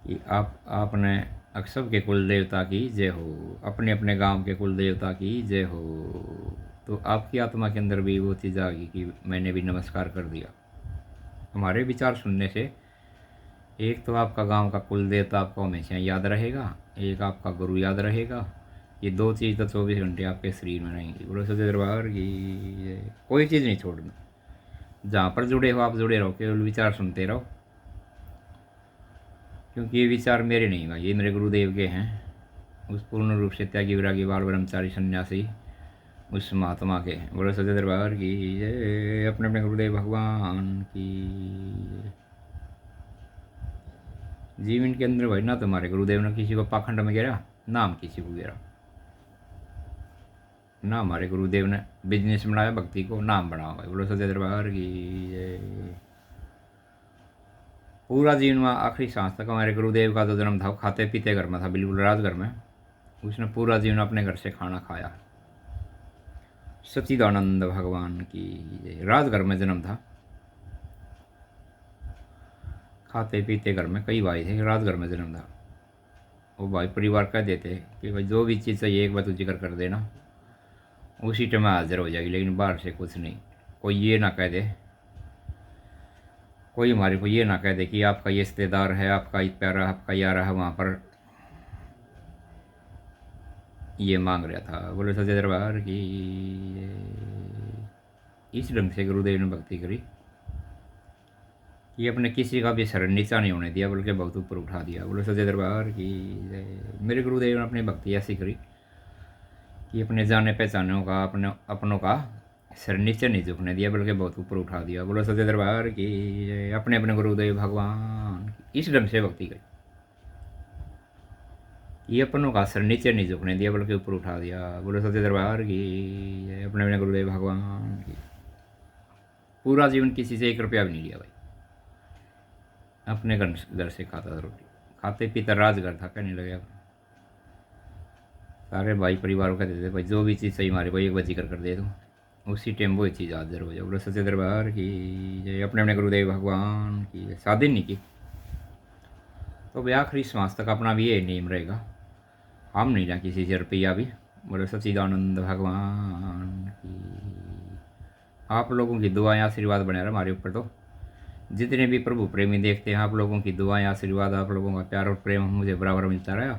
[SPEAKER 1] कि आपने अक्सर के कुल देवता की जय हो, अपने अपने गांव के कुल देवता की जय हो, तो आपकी आत्मा के अंदर भी वो चीज़ आ गई कि मैंने भी नमस्कार कर दिया। हमारे विचार सुनने से एक तो आपका गांव का कुल देवता आपको हमेशा याद रहेगा, एक आपका गुरु याद रहेगा। ये 2 चीज़ तो 24 घंटे आपके शरीर में रहेंगी। बोलो सच्चे दरबार की। कोई चीज़ नहीं छोड़ना, जहाँ पर जुड़े हो आप जुड़े रहो, केवल विचार सुनते रहो, क्योंकि ये विचार मेरे नहीं भाई, ये मेरे गुरुदेव के हैं। उस पूर्ण रूप से त्यागी विरागी बाल ब्रह्मचारी सन्यासी उस महात्मा के हैं। बोलो सच्चे दरबार की जय। अपने अपने गुरुदेव भगवान की। जीवन के अंदर भाई ना तुम्हारे गुरुदेव ने किसी को पाखंड में गिरा, ना हम किसी को गिरा, ना हमारे गुरुदेव ने बिजनेस बनाया भक्ति को, ना हम बनाओ भाई। बोलो सच्चे दरबार की जय। पूरा जीवन में आखिरी सांस तक हमारे गुरुदेव का जो जन्म था वो खाते पीते घर में था, बिल्कुल राजघर में। उसने पूरा जीवन अपने घर से खाना खाया। सच्चिदानंद भगवान की जय। राजघर में जन्म था, खाते पीते घर में, कई भाई थे, राजघर में जन्म था। वो भाई परिवार कह देते कि भाई जो भी चीज़ चाहिए एक बार तू जिक्र कर देना, उसी टाइम हाजिर हो जाएगी, लेकिन बाहर से कुछ नहीं। कोई ये ना कह दे, कोई हमारे को ये ना कह दे कि आपका ये रिश्तेदार है, आपका ये प्यारा, आपका यारा है, वहाँ पर ये मांग रहा था। बोले सच्चे दरबार की। इस ढंग से गुरुदेव ने भक्ति करी कि अपने किसी का भी सर नीचा नहीं होने दिया, बल्कि बहुत ऊपर उठा दिया। बोले सच्चे दरबार की। मेरे गुरुदेव ने अपनी भक्ति ऐसी करी कि अपने जाने पहचानों का, अपने अपनों का सर नीचे नहीं झुकने दिया, बल्कि बहुत ऊपर उठा दिया। बोलो सच्चे दरबार की। अपने अपने गुरुदेव भगवान की इस ढंग से भक्ति करी, ये अपनों का सर नीचे नहीं झुकने दिया, बल्कि ऊपर उठा दिया। बोलो सच्चे दरबार की। अपने अपने गुरुदेव भगवान की। पूरा जीवन किसी से 1 रुपया भी नहीं लिया भाई, अपने घर से खाता था रोटी, खाते पीते राजघर था, कहने लगे। सारे भाई परिवार को कहते थे भाई जो भी चीज़ चाहिए हमारे को एक बार जिक्र कर दे, दूँ उसी टाइम वो चीज़ हाजिर हो जाए। बोलो सच्चे दरबार की जय। अपने अपने गुरुदेव भगवान की। शादी नहीं की तो भाई आखिरी श्वास तक अपना भी ये नियम रहेगा, हम नहीं लें किसी से रुपया भी। बोलो सच्चिदानंद भगवान की। आप लोगों की दुआएं आशीर्वाद बने रहा हमारे ऊपर। तो जितने भी प्रभु प्रेमी देखते हैं, आप लोगों की दुआएं आशीर्वाद, आप लोगों का प्यार और प्रेम मुझे बराबर मिलता रहा।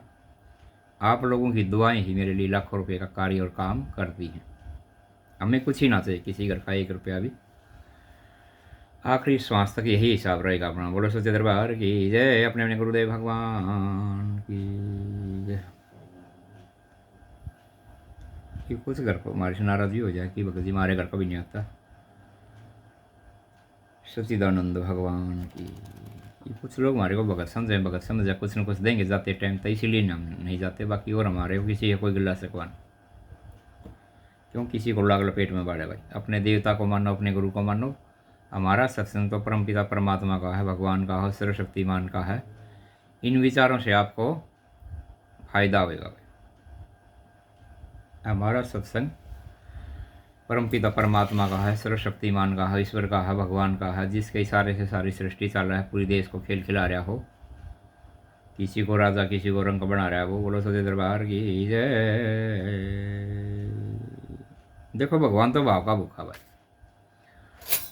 [SPEAKER 1] आप लोगों की दुआएं ही मेरे लिए लाखों रुपये का कार्य और काम करती हैं। हमें कुछ ही ना चाहिए, किसी घर का 1 रुपया भी। आखिरी श्वास तक यही हिसाब रहेगा अपना। बोलो सच्चे दरबार की जय। अपने अपने गुरुदेव भगवान की जय। कि कुछ घर को हमारे से नाराज़गी हो जाए कि भगत जी हमारे घर का भी नहीं आता। सच्चिदानंद भगवान की। कि कुछ लोग हमारे को भगत समझे कुछ न कुछ देंगे जाते टाइम, तो इसीलिए हम नहीं जाते। बाकी और हमारे को किसी कोई गिला सकवान क्यों, किसी को लाग लपेट में बाढ़े भाई। अपने देवता को मानो, अपने गुरु को मानो। हमारा सत्संग तो परमपिता परमात्मा का है, भगवान का है, सर्वशक्तिमान का है। इन विचारों से आपको फायदा होगा भाई। हमारा सत्संग परमपिता परमात्मा का है, सर्वशक्तिमान का है, ईश्वर का है, भगवान का है, जिसके इशारे से सारी सृष्टि चल रहा है, पूरी देश को खेल खिला रहा हो, किसी को राजा किसी को रंग बना रहा है वो। बोलो सच्चे दरबार की जय। देखो भगवान तो भाव का भूखा भाई।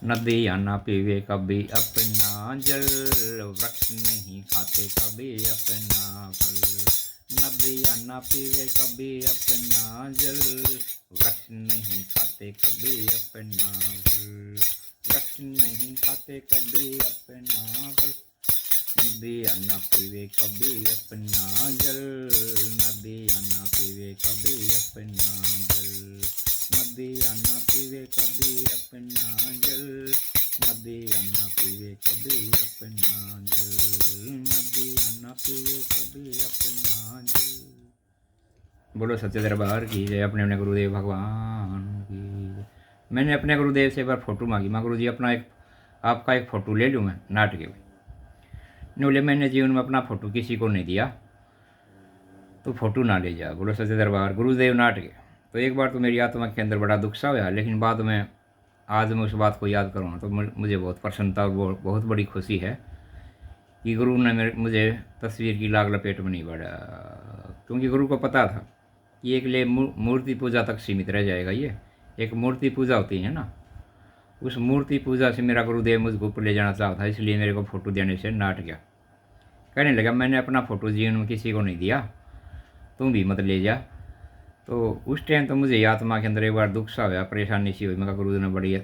[SPEAKER 1] नदी आना पीवे कभी अपना जल, वृक्ष नहीं खाते कभी अपना फल। नदी आना पीवे कभी अपना जल, वृक्ष नहीं खाते कभी अपना फल। वृक्ष नहीं खाते कभी अपना फल। नदी आना पीवे कभी अपना जल, नदी आना पीवे कभी अपना जल। नदी आना पीवे कभी अपना जल, नदी आना पीवे कभी अपना जल। नदी आना पीवे कभी अपना जल। बोलो सच्चे दरबार की जय। अपने अपने गुरुदेव भगवान की। मैंने अपने गुरुदेव से एक बार फोटो मांगी, मैं गुरु जी अपना आपका एक फ़ोटो ले लूँ मैं नाट के। बोले मैंने जीवन में अपना फ़ोटो किसी को नहीं दिया, तो फ़ोटो ना ले जा। बोलो सच्चे दरबार। गुरुदेव नाट के तो एक बार तो मेरी आत्मा के अंदर बड़ा दुख सा हुआ, लेकिन बाद में आज मैं उस बात को याद करूँ तो मुझे बहुत प्रसन्नता और बहुत बड़ी खुशी है कि गुरु ने मुझे तस्वीर की लाग लपेट में नहीं बढ़ा। क्योंकि गुरु को पता था कि एक लिए मूर्ति पूजा तक सीमित रह जाएगा। ये एक मूर्ति पूजा होती है ना, उस मूर्ति पूजा से मेरा गुरुदेव मुझको ऊपर ले जाना चाहता था, इसलिए मेरे को फ़ोटो देने से नाट गया। कहने लगा मैंने अपना फ़ोटो जीवन में किसी को नहीं दिया, तुम भी मत ले जा। तो उस टाइम तो मुझे आत्मा के अंदर एक बार दुख सा हुआ, परेशानी सी हुई। मैं गुरु ने बड़ी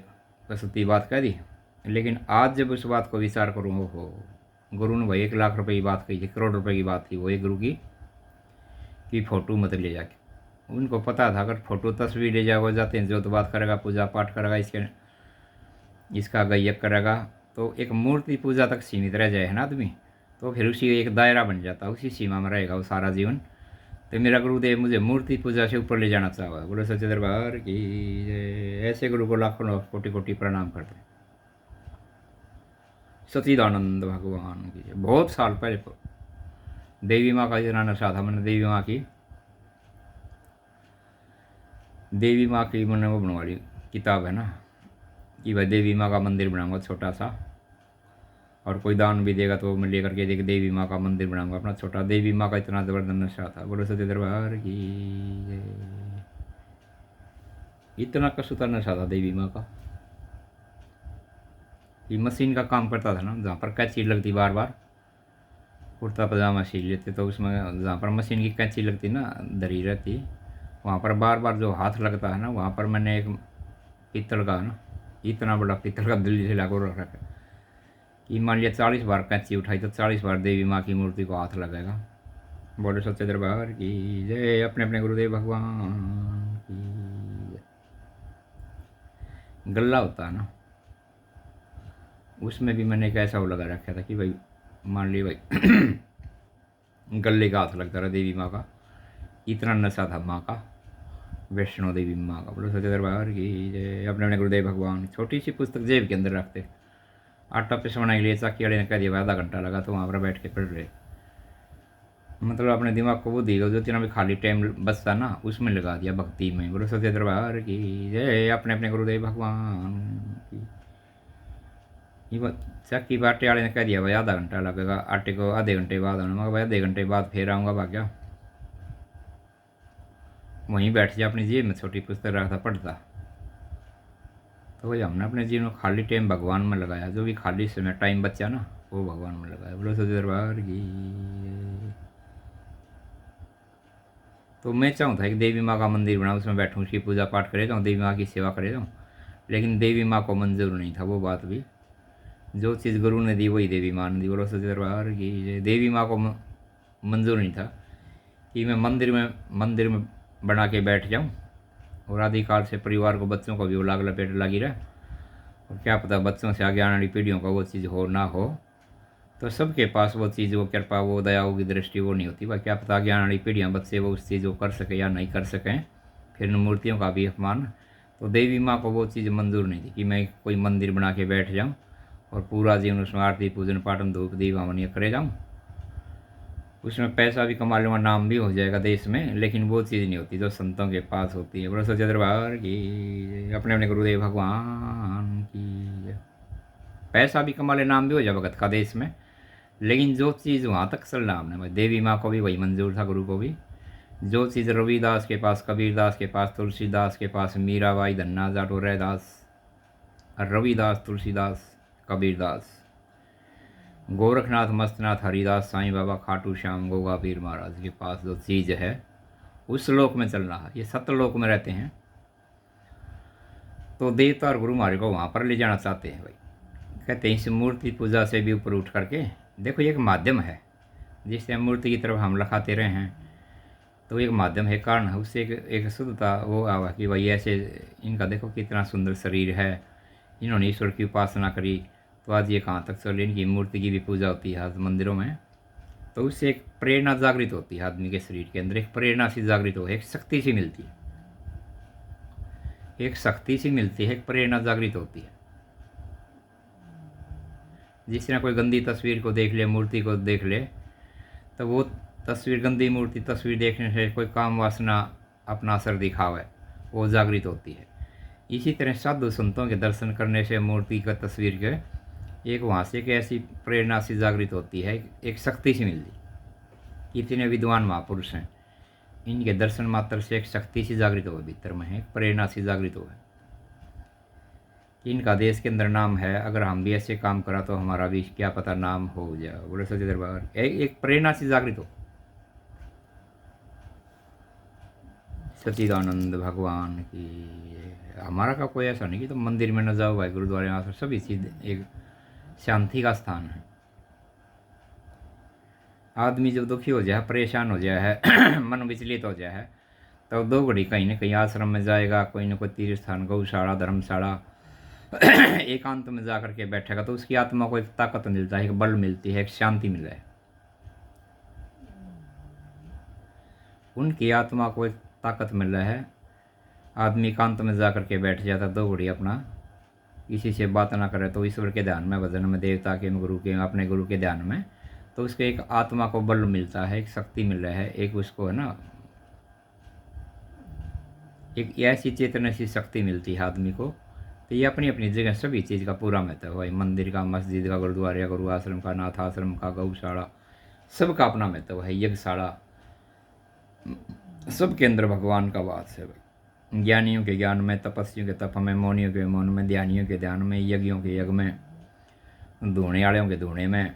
[SPEAKER 1] कसुती बात कह दी, लेकिन आज जब उस बात को विचार करूँ, हो गुरु ने भाई 1 लाख रुपए की बात कही थी, करोड़ रुपए की बात थी वो एक गुरु की कि फ़ोटो मत ले जाके। उनको पता था अगर फ़ोटो तस्वीर ले जाओ जाते हैं जो तो बात करेगा, पूजा पाठ करेगा, इसका गय्यक करेगा, तो एक मूर्ति पूजा तक सीमित रह जाए है ना आदमी, तो फिर उसी एक दायरा बन जाता, उसी सीमा में रहेगा वो सारा जीवन। तो मेरा गुरुदेव मुझे मूर्ति पूजा से ऊपर ले जाना चाहा है। बोले सच्चे दरबार की जय। ऐसे गुरु को लाखों कोटि कोटि प्रणाम करते हैं। सच्चिदानंद भगवान की जय। बहुत साल पहले देवी माँ का इतना नशा था मैंने, देवी माँ की मैंने वो बनवा ली किताब है ना, कि भाई देवी माँ का मंदिर बनाऊंगा छोटा सा, और कोई दान भी देगा तो मैं लेकर के देख देवी माँ का मंदिर बनाऊंगा अपना छोटा। देवी माँ का इतना ज़बरदस्त नशा था। बोलो सच्चे दरबार की जय। इतना कसूता नशा था देवी माँ का कि मशीन का काम करता था ना, जहाँ पर कैंची लगती बार बार, कुर्ता पजामा सील लेते तो उसमें जहाँ पर मशीन की कैंची लगती ना धरी रहती, वहाँ पर बार बार जो हाथ लगता है ना, वहाँ पर मैंने एक पीतल का ना, इतना बड़ा पीतल का दिल्ली से लागू रख रखा कि मान लिया 40 बार कैंची उठाई तो 40 बार देवी माँ की मूर्ति को हाथ लगेगा। बोले सच्चे दरबार की जय। अपने अपने गुरुदेव भगवान की जय। गल्ला होता है ना, उसमें भी मैंने एक ऐसा वो लगा रखा था कि भाई मान ली भाई गले का हाथ लगता रहा देवी माँ का, इतना नशा था माँ का, वैष्णो देवी माँ का। बोलो सच्चे दरबार की जय। अपने अपने गुरुदेव भगवान। छोटी सी पुस्तक जेब के अंदर रखते, आटा पिसवाने के लिए चाकी वाले ने कह दिया आधा घंटा लगा तो वहाँ पर बैठ के पढ़ रहे। मतलब अपने दिमाग को वो दिया जो जितना भी खाली टाइम बचता ना उसमें लगा दिया भक्ति में। बोलो सच्चे दरबार की जय। अपने अपने गुरुदेव भगवान की। ये बात चक्की पर आटे वाले ने कह दिया भाई आधा घंटा लगेगा, आटे को आधे घंटे बाद आना। मैं भाई आधे घंटे बाद फिर आऊँगा भाग्या। वहीं बैठ जा अपनी जेब में छोटी पुस्तक रखता पढ़ता। तो वही हमने अपने जीवन में खाली टाइम भगवान में लगाया, जो भी खाली समय टाइम बचा ना वो भगवान में लगाया। बोलो सच्चे दरबार की। तो मैं चाहूँ था कि देवी माँ का मंदिर बनाऊँ, उसमें बैठूँ, उसकी पूजा पाठ करे जाऊँ, देवी माँ की सेवा करे जाऊँ, लेकिन देवी माँ को मंजूर नहीं था वो बात भी। जो चीज़ गुरु ने दी वही देवी माँ ने दी। बोलो सच्चे दरबार की। देवी माँ को मंजूर नहीं था कि मैं मंदिर में बना के बैठ जाऊँ और आदिकाल से परिवार को, बच्चों को भी वो लाग लपेट लगी रहे, और क्या पता बच्चों से आगे आने वाली पीढ़ियों को वो चीज़ हो ना हो। तो सबके पास वो चीज़, वो कृपा, वो दया, वो की दृष्टि वो नहीं होती। भाई क्या पता आगे आने वाली पीढ़ियाँ, बच्चे वो उस चीज़ को कर सके या नहीं कर सकें, फिर इन मूर्तियों का भी अपमान। तो देवी माँ को वो चीज़ मंजूर नहीं थी कि मैं कोई मंदिर बना के बैठ जाऊँ और पूरा जीवन उसमें आरती पूजन पाठन धूप दीप हवन करे जाऊँ, उसमें पैसा भी कमा लूँगा, नाम भी हो जाएगा देश में, लेकिन वो चीज़ नहीं होती जो संतों के पास होती है। बोलो सच्चे दरबार की। अपने अपने गुरुदेव भगवान की। पैसा भी कमा ले, नाम भी हो जाए भगत का देश में, लेकिन जो चीज़ वहाँ तक चलना हमने, देवी माँ को भी वही मंजूर था, गुरु को भी। जो चीज़ रविदास के पास, कबीरदास के पास, तुलसीदास के पास, मीराबाई, धन्ना जाटो रैदास, रविदास, तुलसीदास, कबीरदास, गोरखनाथ, मस्तनाथ, हरिदास, साईं बाबा, खाटू श्याम, गोगा पीर महाराज के पास जो चीज़ है उस लोक में चल रहा है। ये सत्यलोक में रहते हैं, तो देवता और गुरु हमारे को वहाँ पर ले जाना चाहते हैं। भाई कहते हैं इस मूर्ति पूजा से भी ऊपर उठ करके देखो, ये एक माध्यम है जिससे मूर्ति की तरफ हम लखाते रहे हैं, तो एक माध्यम है, कारण है, उससे एक शुद्धता वो आवा कि भाई ऐसे इनका देखो कितना सुंदर शरीर है, इन्होंने ईश्वर की उपासना करी, तो आज ये कहाँ तक चले। इनकी मूर्ति की भी पूजा होती है आज मंदिरों में, तो उससे एक प्रेरणा जागृत होती है आदमी के शरीर के अंदर, एक प्रेरणा सी जागृत हो, एक शक्ति सी मिलती है, एक शक्ति सी मिलती है, एक प्रेरणा जागृत होती है। जिस तरह कोई गंदी तस्वीर को देख ले, मूर्ति को देख ले, तो वो तस्वीर, गंदी मूर्ति तस्वीर देखने से कोई काम वासना अपना असर दिखावे, वो जागृत होती है। इसी तरह साधु संतों के दर्शन करने से मूर्ति का तस्वीर के एक वहाँ से एक ऐसी प्रेरणा सी जागृत होती है, एक शक्ति सी मिलती। इतने विद्वान महापुरुष हैं, इनके दर्शन मात्र से एक शक्ति सी जागृत हो भीतर में है, प्रेरणा सी जागृत हो। इनका देश के अंदर नाम है, अगर हम भी ऐसे काम करा तो हमारा भी क्या पता नाम हो जाए। बोले सच्चे दरबार। एक प्रेरणा सी जागृत हो। सच्चिदानंद भगवान की। हमारा का कोई ऐसा नहीं कि तो मंदिर में न जाओ भाई, गुरुद्वारे में, सभी चीज़ एक शांति का स्थान है। आदमी जब दुखी हो जाए, परेशान हो जाए है मन विचलित हो जाए है, तो 2 घड़ी कहीं ना कहीं आश्रम में जाएगा, कोई ना कोई तीर्थ स्थान, गौशाला, धर्मशाला, एकांत में जा करके बैठेगा, तो उसकी आत्मा को एक ताकत मिलता है, एक बल मिलती है, एक शांति मिल है। उनकी आत्मा को एक ताकत मिल रहा है। आदमी एकांत में जा करके बैठ जाता, 2 घड़ी अपना किसी से बात ना करे, तो ईश्वर के ध्यान में, भजन में, देवता के, गुरु के, अपने गुरु के ध्यान में, तो उसके एक आत्मा को बल मिलता है, एक शक्ति मिल रहा है, एक उसको है ना एक ऐसी चेतन सी शक्ति मिलती है आदमी को। तो ये अपनी अपनी जगह सभी चीज़ का पूरा महत्व है भाई। मंदिर का, मस्जिद का, गुरुद्वारे का, गुरु आश्रम का, नाथ आश्रम का, गौशाला, सबका अपना महत्व है। यज्ञशाला, सबके अंदर भगवान का वास है भाई। ज्ञानियों के ज्ञान में, तपस्वियों के तप में, मौनियों के मौन में, ध्यानियों के ध्यान में, यज्ञों के यज्ञ में, धूणे वालों के धूणे में,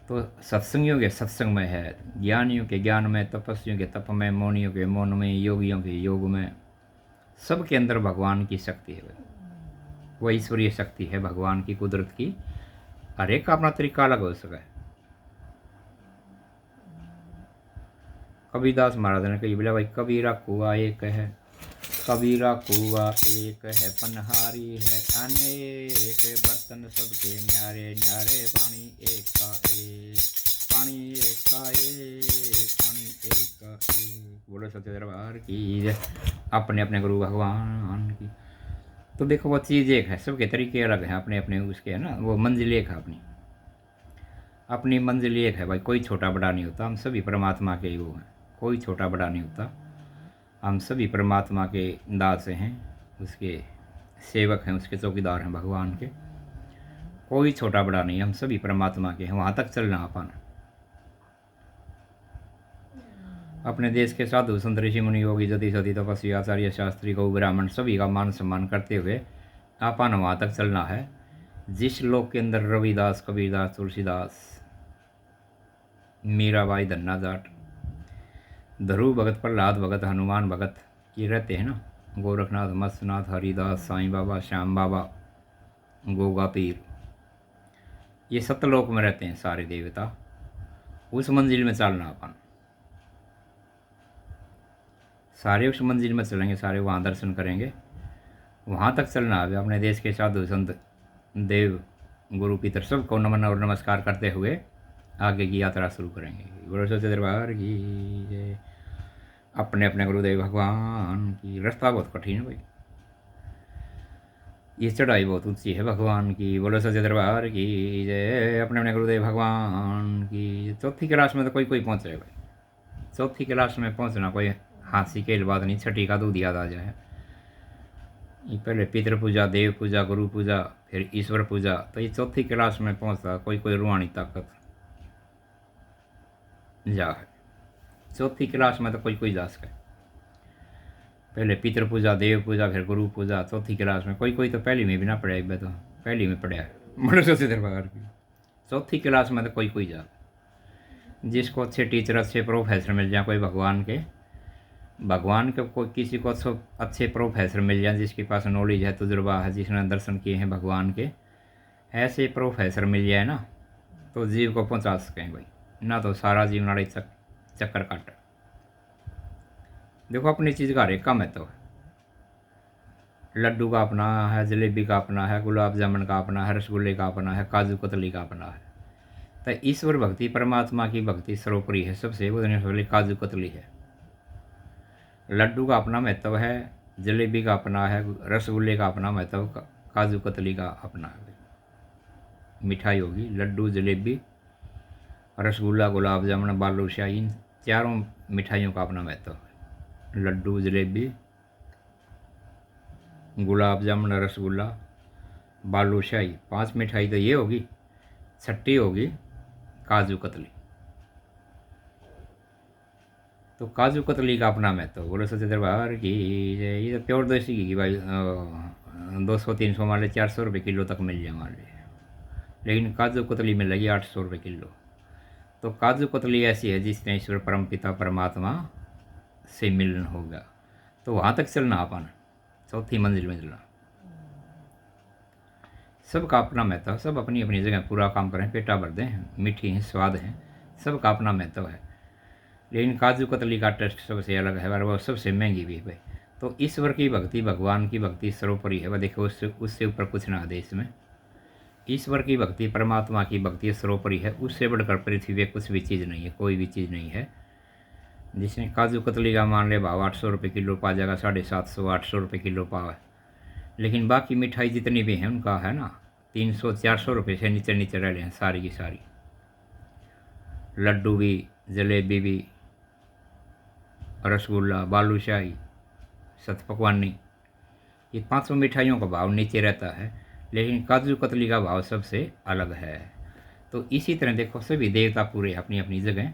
[SPEAKER 1] तो सत्संगियों के सत्संग में है। ज्ञानियों के ज्ञान में, तपस्वियों के तप में, मौनियों के मौन में, योगियों के योग में, सबके अंदर भगवान की शक्ति है। वो ईश्वरीय शक्ति है भगवान की, कुदरत की। हर एक का अपना तरीका अलग हो सका है। कबीरदास महाराज ने कही, बोला भाई कबीरा कुआ एक है, कबीरा कुआ एक है, पनहारी है अनेक, बर्तन सबके न्यारे न्यारे, पानी एक का एक, पानी एक का एक, पानी एक का एक। बोलो सत्य दरबार की, अपने अपने गुरु भगवान की। तो देखो वो चीज़ एक है, सबके तरीके अलग हैं, अपने अपने उसके है ना, वो मंजिल एक है, अपनी अपनी मंजिल एक है भाई। कोई छोटा बड़ा नहीं होता, हम सभी परमात्मा के वो हैं, कोई छोटा बड़ा नहीं होता। हम सभी परमात्मा के दास हैं, उसके सेवक हैं, उसके चौकीदार हैं भगवान के। कोई छोटा बड़ा नहीं, हम सभी परमात्मा के हैं। वहाँ तक चलना अपन। अपने देश के साधु संत ऋषि मुनि योगी जति सती तपस्वी आचार्य शास्त्री गौ ब्राह्मण सभी का मान सम्मान करते हुए अपन वहाँ तक चलना है जिस लोक के अंदर रविदास, कबीरदास, तुलसीदास, मीराबाई, धन्ना जाट, ध्रुव भगत, प्रहलाद भगत, हनुमान भगत ये रहते हैं ना, गोरखनाथ, मत्स्यनाथ, हरिदास, साईं बाबा, श्याम बाबा, गोगा पीर, ये सतलोक में रहते हैं सारे देवता। उस मंजिल में चलना अपन, सारे उस मंजिल में चलेंगे, सारे वहाँ दर्शन करेंगे, वहाँ तक चलना है। अपने देश के साधु संत देव गुरु पितर सबको नमन और नमस्कार करते हुए आगे की यात्रा शुरू करेंगे। गुरु सच्चे दरबार की जय। अपने अपने गुरुदेव भगवान की। रास्ता बहुत कठिन है भाई, ये चढ़ाई बहुत ऊंची है भगवान की। बोलो सच्चे दरबार की जय। अपने अपने गुरुदेव भगवान की। चौथी क्लास में तो कोई कोई पहुँचे भाई, चौथी क्लास में पहुँचना कोई हाथी की बात नहीं, छठी का दूध याद आ जाए। ये पहले पितृ पूजा, देव पूजा, गुरु पूजा, फिर ईश्वर पूजा, तो ये चौथी क्लास में पहुँचता कोई कोई रूहानी ताकत जा है। चौथी क्लास में तो कोई कोई जा सके। पहले पितृ पूजा, देव पूजा, फिर गुरु पूजा, चौथी क्लास में कोई कोई तो पहली में भी ना पढ़े, तो पहली में पढ़ा है बड़े सच्चे दरबार की। चौथी क्लास में तो कोई कोई जा, जिसको अच्छे टीचर, अच्छे प्रोफेसर मिल जाए, कोई भगवान के कोई किसी को अच्छे प्रोफेसर मिल जाए, जिसके पास नॉलेज है, तजुर्बा है, जिसने दर्शन किए हैं भगवान के, ऐसे प्रोफेसर मिल जाए ना, तो जीव को पहुंचा सकें भाई, ना तो सारा जीवन आड़े चक्कर काट। देखो अपनी चीज़ का हर एक का महत्व है। लड्डू का अपना है, जलेबी का अपना है, गुलाब जामुन का अपना है, रसगुल्ले का अपना है, काजू कतली का अपना है। तो ईश्वर भक्ति, परमात्मा की भक्ति सर्वोपरि है सबसे। वो काजू कतली है। लड्डू का अपना महत्व है, जलेबी का अपना है, रसगुल्ले का अपना महत्व, काजू कतली का अपना है। मिठाई होगी लड्डू, जलेबी, रसगुल्ला, गुलाब जामुन, बालूशाही, इन चारों मिठाइयों का अपना महत्व है। लड्डू, जलेबी, गुलाब जामुन, रसगुल्ला, बालूशाही, 5 मिठाई तो ये होगी। छठी होगी काजू कतली। तो काजू कतली का अपना महत्व। बोलो सच्चे दरबार की। ये तो प्योर देसी घी की भाई 200-300 मान ले 400 रुपये किलो तक मिल जाए मान लीजिए, लेकिन काजू कतली मिल लगी 800 रुपये किलो। तो काजू कतली ऐसी है जिसने ईश्वर परम पिता परमात्मा से मिलन होगा। तो वहाँ तक चलना अपन, चौथी मंजिल में चलना। सबका अपना महत्व, सब अपनी अपनी जगह पूरा काम करें, पेटा भर दें, मीठी हैं, स्वाद हैं, सबका अपना महत्व है। लेकिन काजू कतली का टेस्ट सबसे अलग है और वह सबसे महंगी भी है भाई। तो ईश्वर की भक्ति, भगवान की भक्ति सर्वोपरि है। वह देखो उससे ऊपर कुछ ना देश में। ईश्वर की भक्ति, परमात्मा की भक्ति सर्वोपरि है। उससे बढ़कर पृथ्वी पे कुछ भी चीज़ नहीं है, कोई भी चीज़ नहीं है। जिसने काजू कतली का मान ले भाव 800 रुपये किलो पा जाएगा, 750 800 रुपये किलो पाव है। लेकिन बाकी मिठाई जितनी भी हैं उनका है ना 300 400 रुपये से नीचे नीचे रह रहे हैं सारी की सारी। लड्डू भी, जलेबी भी, रसगुल्ला, बालूशाही, सतपकवानी, ये 500 मिठाइयों का भाव नीचे रहता है, लेकिन काजू कतली का भाव सबसे अलग है। तो इसी तरह देखो सभी देवता पूरे अपनी अपनी जगह।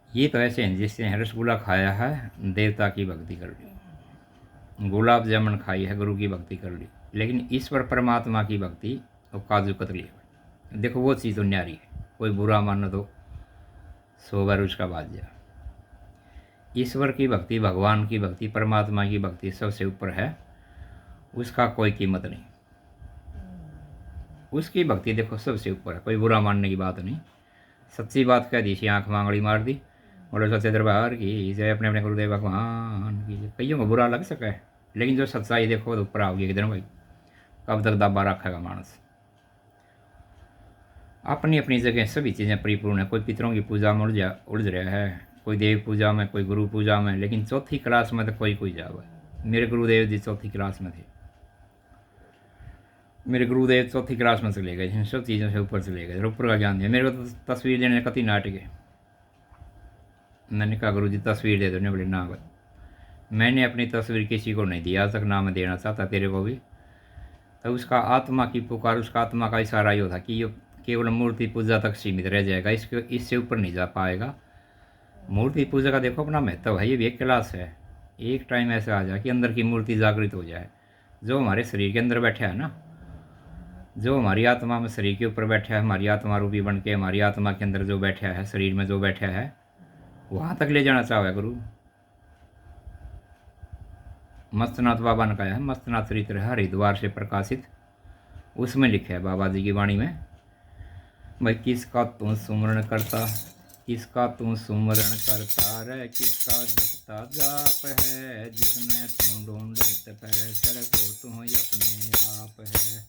[SPEAKER 1] ये तो ऐसे हैं जिसने रसगुल्ला खाया है देवता की भक्ति कर ली, गुलाब जामुन खाई है गुरु की भक्ति कर ली, लेकिन ईश्वर परमात्मा की भक्ति और काजू कतली है। देखो वो चीज़ तो न्यारी है, कोई बुरा मान तो 100 बार उसका बात जा। ईश्वर की भक्ति, भगवान की भक्ति, परमात्मा की भक्ति सबसे ऊपर है, उसका कोई कीमत नहीं। उसकी भक्ति देखो सबसे ऊपर है, कोई बुरा मानने की बात नहीं। सच्ची बात कह दी, सी आँख मांगड़ी मार दी, बोले सच्चे दरबार की जय, अपने अपने गुरुदेव भगवान की जय। कईयों को बुरा लग सका है, लेकिन जो सच्चाई देखो तो ऊपर आओगी किधर भाई, कब तक दाबा रखेगा मानस। अपनी अपनी जगह सभी चीज़ें परिपूर्ण है। कोई पितरों की पूजा में उलझ रहा है, कोई देव पूजा में, कोई गुरु पूजा में, लेकिन चौथी क्लास में तो कोई जाओ। मेरे गुरुदेव जी चौथी क्लास में थे, मेरे गुरुदेव चौथी क्लास में चले गए, इन सब चीज़ों से ऊपर चले गए, ऊपर का ज्ञान दिया। मेरे को तो तस्वीर देने कति नाटक है। मैंने कहा गुरु जी तस्वीर दे दो, ने बोले ना भाई, मैंने अपनी तस्वीर किसी को नहीं दी आज तक, ना मैं देना चाहता तेरे को भी। तो उसका आत्मा की पुकार, उसका आत्मा का इशारा ये था कि ये केवल मूर्ति पूजा तक सीमित रह जाएगा, इससे ऊपर नहीं जा पाएगा। मूर्ति पूजा का देखो अपना महत्व है, ये भी एक क्लास है। एक टाइम ऐसा आ जाए कि अंदर की मूर्ति जागृत हो जाए, जो हमारे शरीर के अंदर बैठा है ना, जो हमारी आत्मा में शरीर के ऊपर बैठा है, हमारी आत्मा रूपी बन के हमारी आत्मा के अंदर जो बैठा है, शरीर में जो बैठा है, वहाँ तक ले जाना चाहे गुरु। मस्तनाथ बाबा ने कहा है, मस्तनाथ चरित्र है हरिद्वार से प्रकाशित, उसमें लिखा है बाबा जी की वाणी में, भाई किसका तू सुमरण करता, किसका तू सुमरण करता रे, किसका जपता जाप है, जिसने तू ढूंढत पर सरगो तू अपने आप है।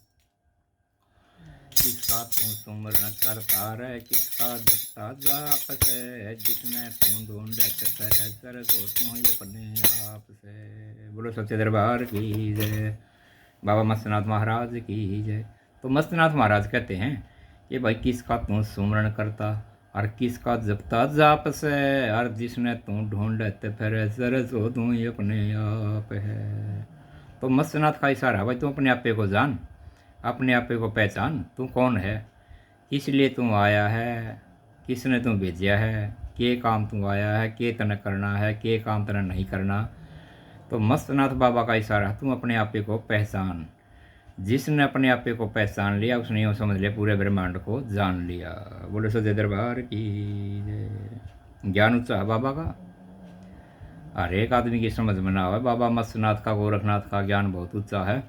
[SPEAKER 1] किसका तू सुमरण करता रे, किसका जपता जाप है, जिसने तू ढूंढत पर सरगो तू अपने आप से। बोलो सच्चे दरबार की जय, बाबा मस्तनाथ महाराज की जय। तो मस्तनाथ महाराज कहते हैं कि भाई किसका तू सुमरण करता और किसका जपता जाप से, और जिसने तू ढूंढत फिर सरसो तू अपने आप है। तो मस्तनाथ का इशारा, भाई तू अपने आपे को जान, अपने आपे को पहचान, तू कौन है, किस लिए तू आया है, किसने तू भेजा है, के काम तू आया है, के तने करना है, के काम तने नहीं करना। तो मस्तनाथ बाबा का इशारा, तू अपने आपे को पहचान। जिसने अपने आपे को पहचान लिया उसने यूँ समझ लिया पूरे ब्रह्मांड को जान लिया। बोले सच्चे दरबार की जय। ज्ञान ऊंचा है बाबा का, हर एक आदमी की समझ में ना आवे। बाबा मत्स्यनाथ का, गोरखनाथ का ज्ञान बहुत ऊंचा है।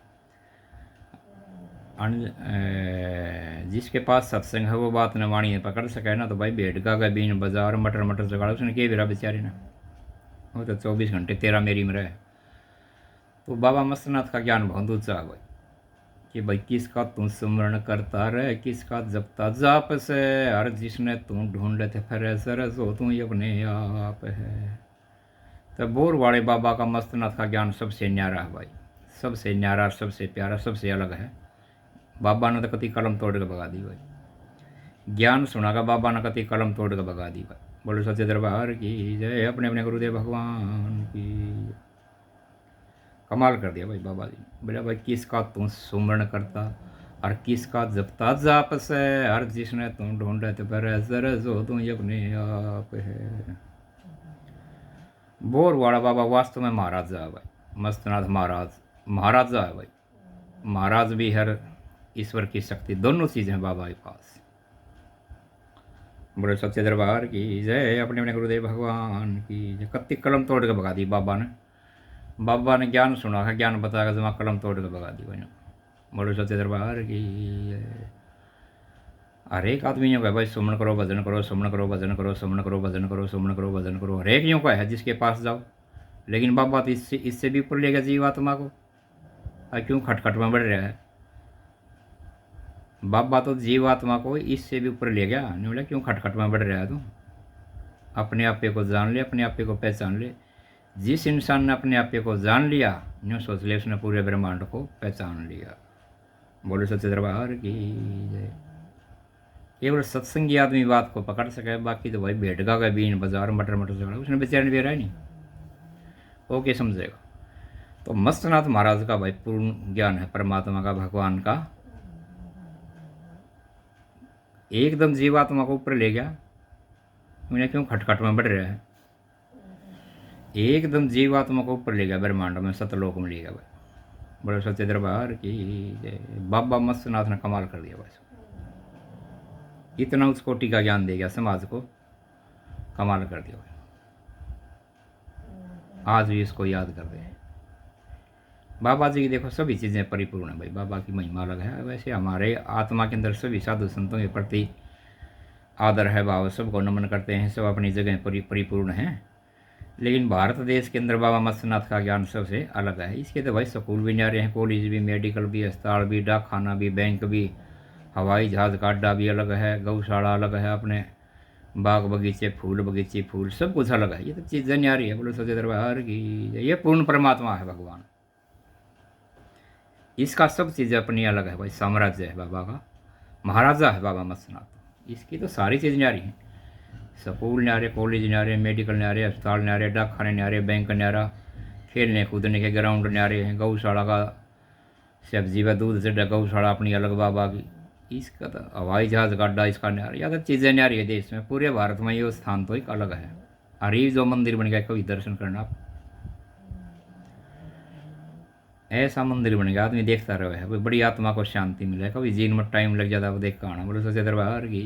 [SPEAKER 1] जिसके पास सत्संग है वो बात न वाणी पकड़ सके ना, तो भाई भेड़ का बीन बाजार मटर मटर जगाड़ा, उसने के बेरा बेचारी ने, वो तो 24 घंटे तेरा मेरी में रहे। तो बाबा मत्स्यनाथ का ज्ञान बहुत ऊंचा है भाई, कि भाई किसका तू सुमरण करता रहे, किसका जपता जाप से, हर जिसने तू ढूंढते फिर सरस हो तू अपने आप है। तो बोर वाले बाबा का मस्तनाथ का ज्ञान सबसे न्यारा है भाई, सबसे न्यारा, सबसे प्यारा, सबसे अलग है। बाबा ने तो कति कलम तोड़ के भगा दी भाई, ज्ञान सुना का बाबा ने कति कलम तोड़ के भगा दी भाई। बोलो सच्चे दरबार की जय, अपने अपने गुरुदेव भगवान की। कमाल कर दिया भाई बाबा जी। बोला भाई किसका तू सुमरण करता और किसका जपता जाप से, हर जिसने तू ढूंढत पर सरस हो तू अपने आप है। बोर वाला बाबा वास्तव में महाराजा है भाई, मस्तनाथ महाराज महाराजा है भाई। महाराज भी हर ईश्वर की शक्ति, दोनों चीज़ें हैं बाबा के पास। बोले सच्चे दरबार की जय, अपने अपने गुरुदेव भगवान की जय। कत्ती कलम तोड़ के भगा दी बाबा ने। बाबा ने ज्ञान सुना है, ज्ञान बताया, जमा कलम तोड़ के भगा दी भाई। बोलो सच्चे दरबार की जय। हर एक आदमी यूँ कहे भाई सुमन करो भजन करो, सुमन करो भजन करो, सुमन करो भजन करो, सुमन करो भजन करो, हर एक यूँ का है जिसके पास जाओ। लेकिन बाबा तो इससे भी ऊपर ले गया जीवात्मा को। क्यों खटखट में बढ़ रहा है बाबा, तो जीवात्मा को इससे भी ऊपर ले गया। नहीं बोला क्यों खटखट में बढ़ रहा है तू। अपने आपे को जान ले, अपने आपे को पहचान ले। जिस इंसान ने अपने आपे को जान लिया, यूँ सोच ले उसने पूरे ब्रह्मांड को पहचान लिया। बोले सच्चे दरबार की जय। केवल सत्संगी आदमी बात को पकड़ सके, बाकी तो भाई भेड़गा का बीन बाजार मटर मटर चढ़ा, उसने बेचारे ने बेरा नहीं, वो क्या समझेगा। तो मस्तनाथ महाराज का भाई पूर्ण ज्ञान है परमात्मा का, भगवान का। एकदम जीवात्मा को ऊपर ले गया, उन्हें क्यों खटखट में बढ़ रहा है, एकदम जीवात्मा को ऊपर ले गया, ब्रह्मांड में सतलोक में ले गया भाई। बड़े सच्चे दरबार की जय। बाबा मस्तनाथ ने कमाल कर दिया भाई, इतना उस कोटि का ज्ञान दे गया समाज को, कमाल कर दिया भाई। आज भी इसको याद कर दे। बाबा जी की देखो सभी चीज़ें परिपूर्ण है भाई, बाबा की महिमा अलग है। वैसे हमारे आत्मा के अंदर सभी साधु संतों के प्रति आदर है, भाव, सबको नमन करते हैं, सब अपनी जगह परिपूर्ण हैं। लेकिन भारत देश के अंदर बाबा मत्स्यनाथ का ज्ञान सबसे अलग है। इसके तो भाई स्कूल भी न्यारे हैं, कॉलेज भी, मेडिकल भी, अस्पताल भी, डाक खाना भी, बैंक भी, हवाई जहाज़ का अड्डा भी अलग है, गौशाला अलग है, अपने बाग बगीचे, फूल बगीचे, फूल सब कुछ अलग है। ये तो चीज़ें न्यारी है। बोलो सच्चे दरबार की, ये पूर्ण परमात्मा है भगवान, इसका सब चीज़ें अपनी अलग है भाई। साम्राज्य है बाबा का, महाराजा है बाबा मत्स्यनाथ। इसकी तो सारी चीज़ न्यारी हैं, स्कूल न्यारे, कॉलेज न्यारे, मेडिकल न्यारे, अस्पताल न्यारे, डाक खाने न्यारे, बैंक न्यारा, खेलने कूदने के ग्राउंड न्यारे हैं, गौशाला का सब्जी व दूध से गौशाला अपनी अलग बाबा की। इसका तो हवाई जहाज़ का अड्डा इसका न्यारा, या तो चीज़ें न्यारी है देश में, पूरे भारत में ये स्थान तो एक अलग है। अरे जो मंदिर बन गया, कभी दर्शन करना आप, ऐसा मंदिर बन गया आदमी देखता रहे है, बड़ी आत्मा को शांति मिले। कभी जीन में टाइम लग जाता है वो देख कर आना। बोलो सच्चे दरबार की,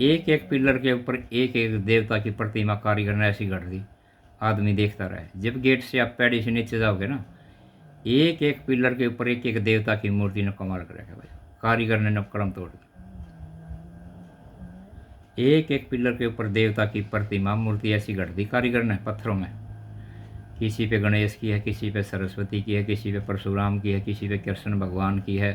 [SPEAKER 1] एक एक पिलर के ऊपर एक एक देवता की प्रतिमा कारीगर ने ऐसी गढ़ दी, आदमी देखता रहे। जब गेट से आप पैड़ी से नीचे जाओगे ना, एक एक पिलर के ऊपर एक एक देवता की मूर्ति ने कमाल कर रखा भाई, कारीगर ने कलम तोड़ दी। एक एक पिलर के ऊपर देवता की प्रतिमा मूर्ति ऐसी गढ़ दी कारीगर ने पत्थरों में। किसी पे गणेश की है, किसी पे सरस्वती की है, किसी पे परशुराम की है, किसी पे कृष्ण भगवान की है,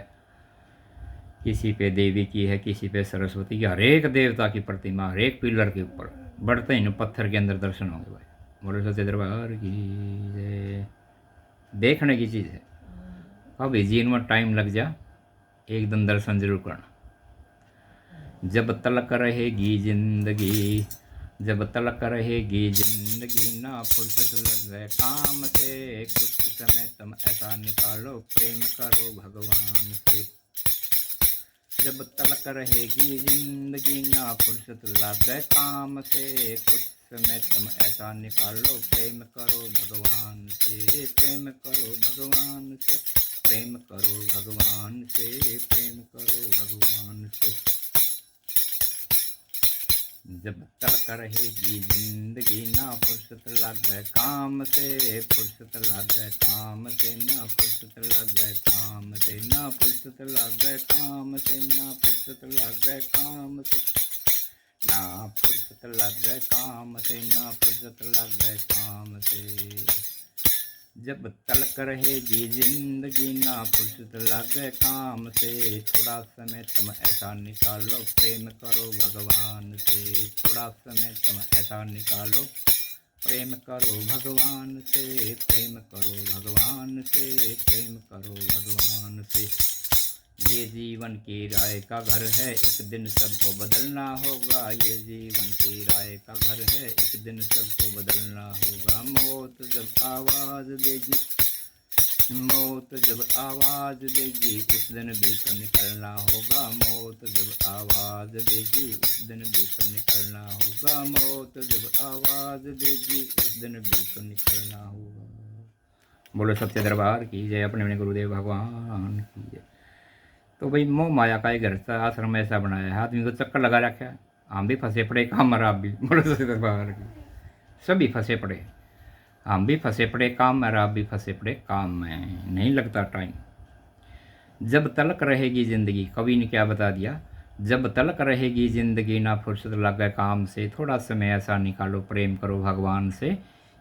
[SPEAKER 1] किसी पे देवी की है, किसी पे सरस्वती की। हर एक देवता की प्रतिमा हर एक पिलर के ऊपर, बढ़ते ही पत्थर के अंदर दर्शन होंगे भाई। बोलो सच्चे दरबार की जय। देखने की चीज़ है, अभी जीवन में टाइम लग जा, एक दिन दर्शन जरूर करना। जब तलक रहेगी जिंदगी, जब तलक रहेगी जिंदगी, ना फुर्सत लग गए काम से, कुछ समय तुम ऐसा निकालो, प्रेम करो भगवान से। जब तलक रहेगी जिंदगी, ना फुर्सत लग गए काम से, कुछ समय तुम ऐसा निकालो, प्रेम करो भगवान से, प्रेम करो भगवान से, प्रेम करो भगवान से, प्रेम करो भगवान से। जब तलक रहेगी जिंदगी, ना फुर्सत लग गए काम से, फुर्सत लग गए काम से, ना फुर्सत लग गए काम से, ना फुर्सत लग गए काम से, ना फुर्सत लग गए काम से, ना फुर्सत लग गए काम से, ना फुर्सत लग गए काम से। जब तलक रहेगी जिंदगी, ना फुर्सत लग गए काम से, थोड़ा समय तुम ऐसा निकालो, प्रेम करो भगवान से, थोड़ा समय तुम ऐसा निकालो, प्रेम करो भगवान से, प्रेम करो भगवान से, प्रेम करो भगवान से। ये जीवन की राय का घर है, एक दिन सबको बदलना होगा। ये जीवन की राय का घर है, एक दिन सबको बदलना होगा। मौत जब आवाज देगी, मौत जब आवाज देगी, उस दिन भी तो निकलना होगा। मौत जब आवाज देगी, उस दिन भी तो निकलना होगा। मौत जब आवाज देगी, उस दिन भी तो निकलना होगा। बोलो सत्य दरबार की जय, अपने अपने गुरुदेव भगवान की जय। तो भाई मोह माया का एक घर था, आश्रम ऐसा बनाया है, आदमी को चक्कर लगा रखा है। हम भी फंसे पड़े, काम मरा भी। बोलो सच्चे दरबार की, सभी फंसे पड़े, हम भी फंसे पड़े काम में, आप भी फंसे पड़े काम में, नहीं लगता टाइम। जब तलक रहेगी ज़िंदगी, कवि ने क्या बता दिया, जब तलक रहेगी ज़िंदगी, ना फुर्सत लग गए काम से, थोड़ा समय ऐसा निकालो, प्रेम करो भगवान से।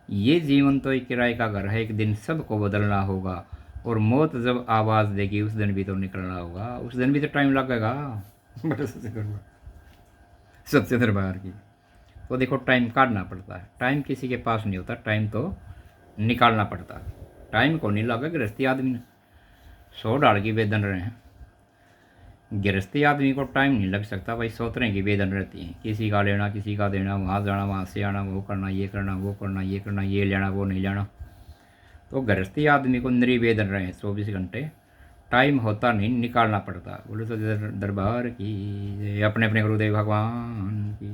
[SPEAKER 1] ये जीवन तो एक किराए का घर है, एक दिन सबको बदलना होगा। और मौत जब आवाज़ देगी, उस दिन भी तो निकलना होगा, उस दिन भी तो टाइम लगेगा। बड़े सच्चे दरबार की, तो देखो टाइम काटना पड़ता है। टाइम किसी के पास नहीं होता, टाइम तो निकालना पड़ता है। टाइम को नहीं लगा गृहस्थी आदमी ने, 100 डाल की वेदन रहे हैं। गृहस्थी आदमी को टाइम नहीं लग सकता भाई, 100 तरह की वेदन रहती है, किसी का लेना किसी का देना, वहाँ जाना वहाँ से आना, वो करना ये करना वो करना ये करना, ये लेना वो नहीं लेना। तो गृहस्थी आदमी को निर्वेदन रहे 24 घंटे, टाइम होता नहीं, निकालना पड़ता। बोले तो दरबार की, अपने अपने गुरुदेव भगवान की।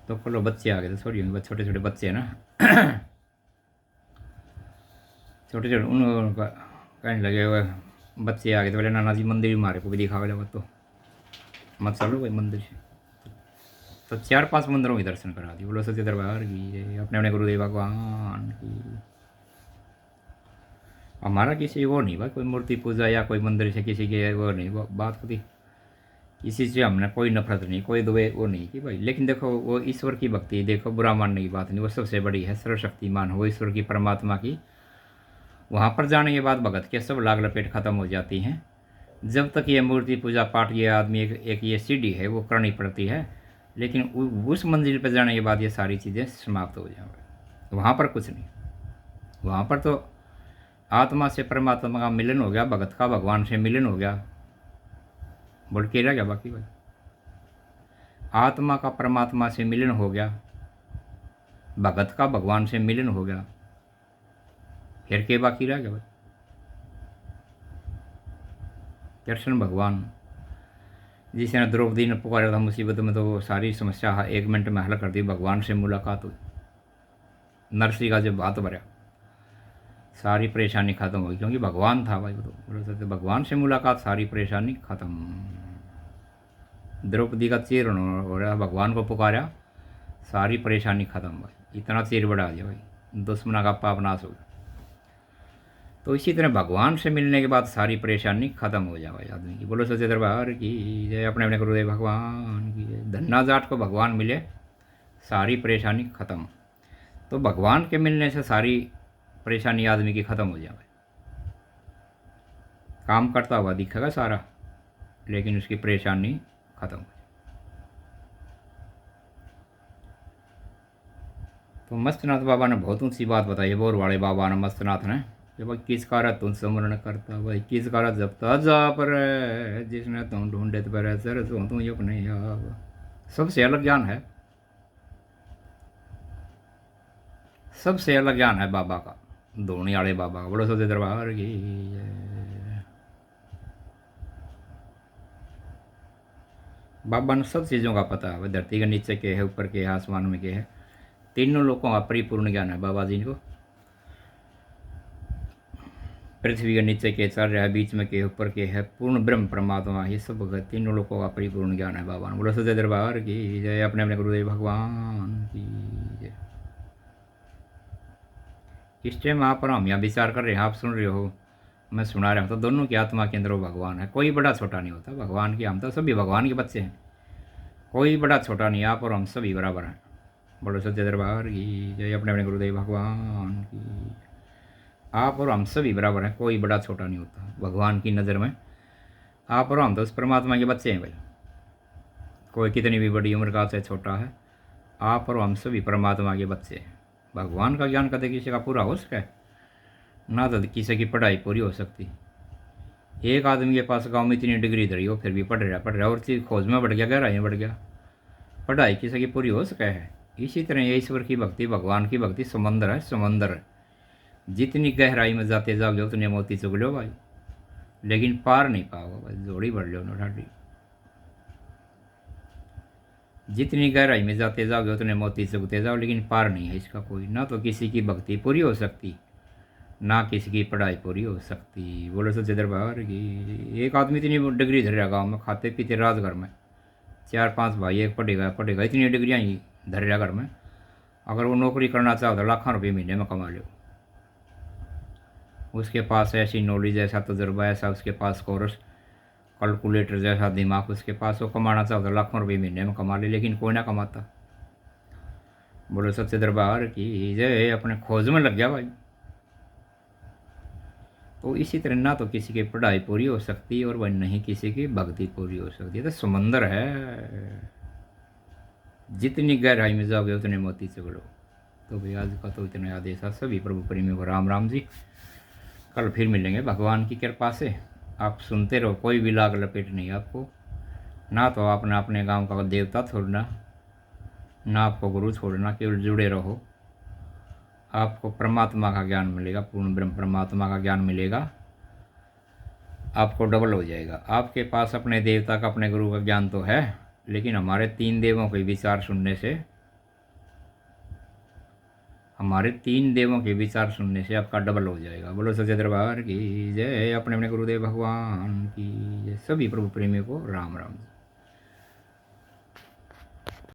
[SPEAKER 1] तो कलो बच्चे आ गए थे, सॉरी छोटे छोटे बच्चे हैं ना छोटे छोटे उनका कहने लगे हुए बच्चे आ गए, तो बोले नाना जी मंदिर भी हमारे को भी दिखा गया, तो मत चलो भाई मंदिर से। तो 4-5 मंदिरों के दर्शन करा दिए। बोलो सच्चे दरबार की, अपने अपने गुरुदेव भगवान की। हमारा किसी वो नहीं भाई, कोई मूर्ति पूजा या कोई मंदिर से किसी के वो नहीं, वो बात होती। किसी से हमने कोई नफरत नहीं, कोई दुए वो नहीं कि भाई। लेकिन देखो वो ईश्वर की भक्ति, देखो बुरा मानने की बात नहीं, वो सबसे बड़ी है, सर्वशक्तिमान हो ईश्वर की, परमात्मा की। वहाँ पर जाने के बाद भगत के सब लाग लपेट खत्म हो जाती हैं। जब तक ये मूर्ति पूजा पाठ ये आदमी एक ये सीढ़ी है वो करनी पड़ती है, लेकिन उस मंजिल पर जाने के बाद ये सारी चीज़ें समाप्त हो जाएंगी। वहाँ पर कुछ नहीं, वहाँ पर तो आत्मा से परमात्मा का मिलन हो गया, भगत का भगवान से मिलन हो गया, बोल के रह गया बाकी भाई। आत्मा का परमात्मा से मिलन हो गया, भगत का भगवान से मिलन हो गया, फिर के बाकी रह गया भाई। कृष्ण भगवान जिसने द्रौपदी ने पुकारा था मुसीबत में, तो वो सारी समस्या 1 मिनट में हल कर दी, भगवान से मुलाकात हुई, नरसी का जब बात भरा, सारी परेशानी खत्म हुई, क्योंकि भगवान था भाई। वो तो बोल सकते भगवान से मुलाकात, सारी परेशानी खत्म। द्रौपदी का चीर हो रहा, भगवान को पुकारा, सारी परेशानी खत्म भाई, इतना चीर बढ़ा दिया भाई, दुश्मना का पाप नाश हो गया। तो इसी तरह भगवान से मिलने के बाद सारी परेशानी खत्म हो जाए भाई आदमी की। बोलो सच्चे दरबार की जय, अपने अपने गुरुदेव भगवान की जय। धन्ना जाट को भगवान मिले, सारी परेशानी खत्म। तो भगवान के मिलने से सारी परेशानी आदमी की खत्म हो जाए भाई। काम करता हुआ दिखेगा सारा, लेकिन उसकी परेशानी खत्म हो जाए। तो मस्तनाथ बाबा ने बहुत ऊँची बात बताई है, बोर वाले बाबा ने, मस्तनाथ ने, कि भाई किस कार तुम स्मरण करता भाई, किस कार जपता जा पर, जिसने तुम ढूंढे पर सर तुम युग नहीं आव। सबसे अलग ज्ञान है, सबसे अलग ज्ञान है बाबा का, धोनी वाले बाबा का। बोलो सच्चे दरबार की जय। बाबा ने सब चीज़ों का पता है, धरती के नीचे के है, ऊपर के है, आसमान में के है, तीनों लोगों का परिपूर्ण ज्ञान है बाबा जी को। पृथ्वी के नीचे के चल रहा है, बीच में के, ऊपर के है, पूर्ण ब्रह्म परमात्मा, ये सब तीनों लोगों का परिपूर्ण ज्ञान है बाबा ने। बोलो सच्चे दरबार की जय, अपने अपने गुरुदेव भगवान की जय। इस टाइम आप और हम यहाँ विचार कर रहे हैं, आप सुन रहे हो, मैं सुना रहा हूँ, तो दोनों की आत्मा के अंदर वो भगवान है। कोई बड़ा छोटा नहीं होता भगवान की, हम तो सभी भगवान के बच्चे हैं, कोई बड़ा छोटा नहीं, आप और हम सभी बराबर हैं। बोलो सच्चे दरबार की जय, अपने अपने गुरुदेव भगवान की। आप और हम सभी बराबर हैं, कोई बड़ा छोटा नहीं होता भगवान की नज़र में। आप और हम तो उस परमात्मा के बच्चे हैं भाई, कोई कितनी भी बड़ी उम्र का चाहे छोटा है, आप और हम सभी परमात्मा के बच्चे हैं। भगवान का ज्ञान कभी किसी का पूरा हो सके ना, तो किसी की पढ़ाई पूरी हो सकती। एक आदमी के पास गाँव में इतनी डिग्री धरी हो, फिर भी पढ़ रहा और चीज़ खोज में बढ़ गया, गहराई में बढ़ गया, पढ़ाई किसी की पूरी हो सके है। इसी तरह ये ईश्वर की भक्ति, भगवान की भक्ति समंदर है, समंदर है। जितनी गहराई में जाते जाओगे उतने मोती चुग लो भाई, लेकिन पार नहीं पाओगे भाई, जोड़ी बढ़ लो ना ढाडी। जितनी गहराई में जाते जाओगे उतने मोती चुगते जाओ, लेकिन पार नहीं है इसका कोई। ना तो किसी की भक्ति पूरी हो सकती, ना किसी की पढ़ाई पूरी हो सकती। बोलो सच्चे दरबार की। एक आदमी इतनी डिग्री धर रहा गाँव में, खाते पीते राजघर में, 4-5 भाई, एक पढ़ेगा इतनी डिग्रियाँ ही धर रहा घर में। अगर वो नौकरी करना चाहो तो लाखों रुपये महीने में कमा लो। उसके पास ऐसी नॉलेज, ऐसा तजुर्बा, ऐसा उसके पास कोर्स, कैलकुलेटर जैसा दिमाग उसके पास, वो कमाना चाहो तो लाखों रुपये महीने में कमा ले, लेकिन कोई ना कमाता। बोलो सच्चे दरबार की जय, अपने खोज में लग गया भाई। तो इसी तरह ना तो किसी की पढ़ाई पूरी हो सकती और वह नहीं किसी की भक्ति पूरी हो सकती है। तो समंदर है, जितनी गहराई में जाओगे उतने मोती चगड़ो। तो भाई आज का तो इतना आदेश है। सभी प्रभु प्रेमियों को राम राम जी। कल फिर मिलेंगे भगवान की कृपा से। आप सुनते रहो, कोई भी लाग लपेट नहीं आपको। ना तो आपने अपने गांव का देवता छोड़ना, ना आपको गुरु छोड़ना, केवल जुड़े रहो। आपको परमात्मा का ज्ञान मिलेगा, पूर्ण ब्रह्म परमात्मा का ज्ञान मिलेगा। आपको डबल हो जाएगा। आपके पास अपने देवता का, अपने गुरु का ज्ञान तो है, लेकिन हमारे तीन देवों के विचार सुनने से, हमारे तीन देवों के विचार सुनने से आपका डबल हो जाएगा। बोलो सच्चे दरबार की जय। अपने अपने गुरुदेव भगवान की जय। सभी प्रभु प्रेमियों को राम राम।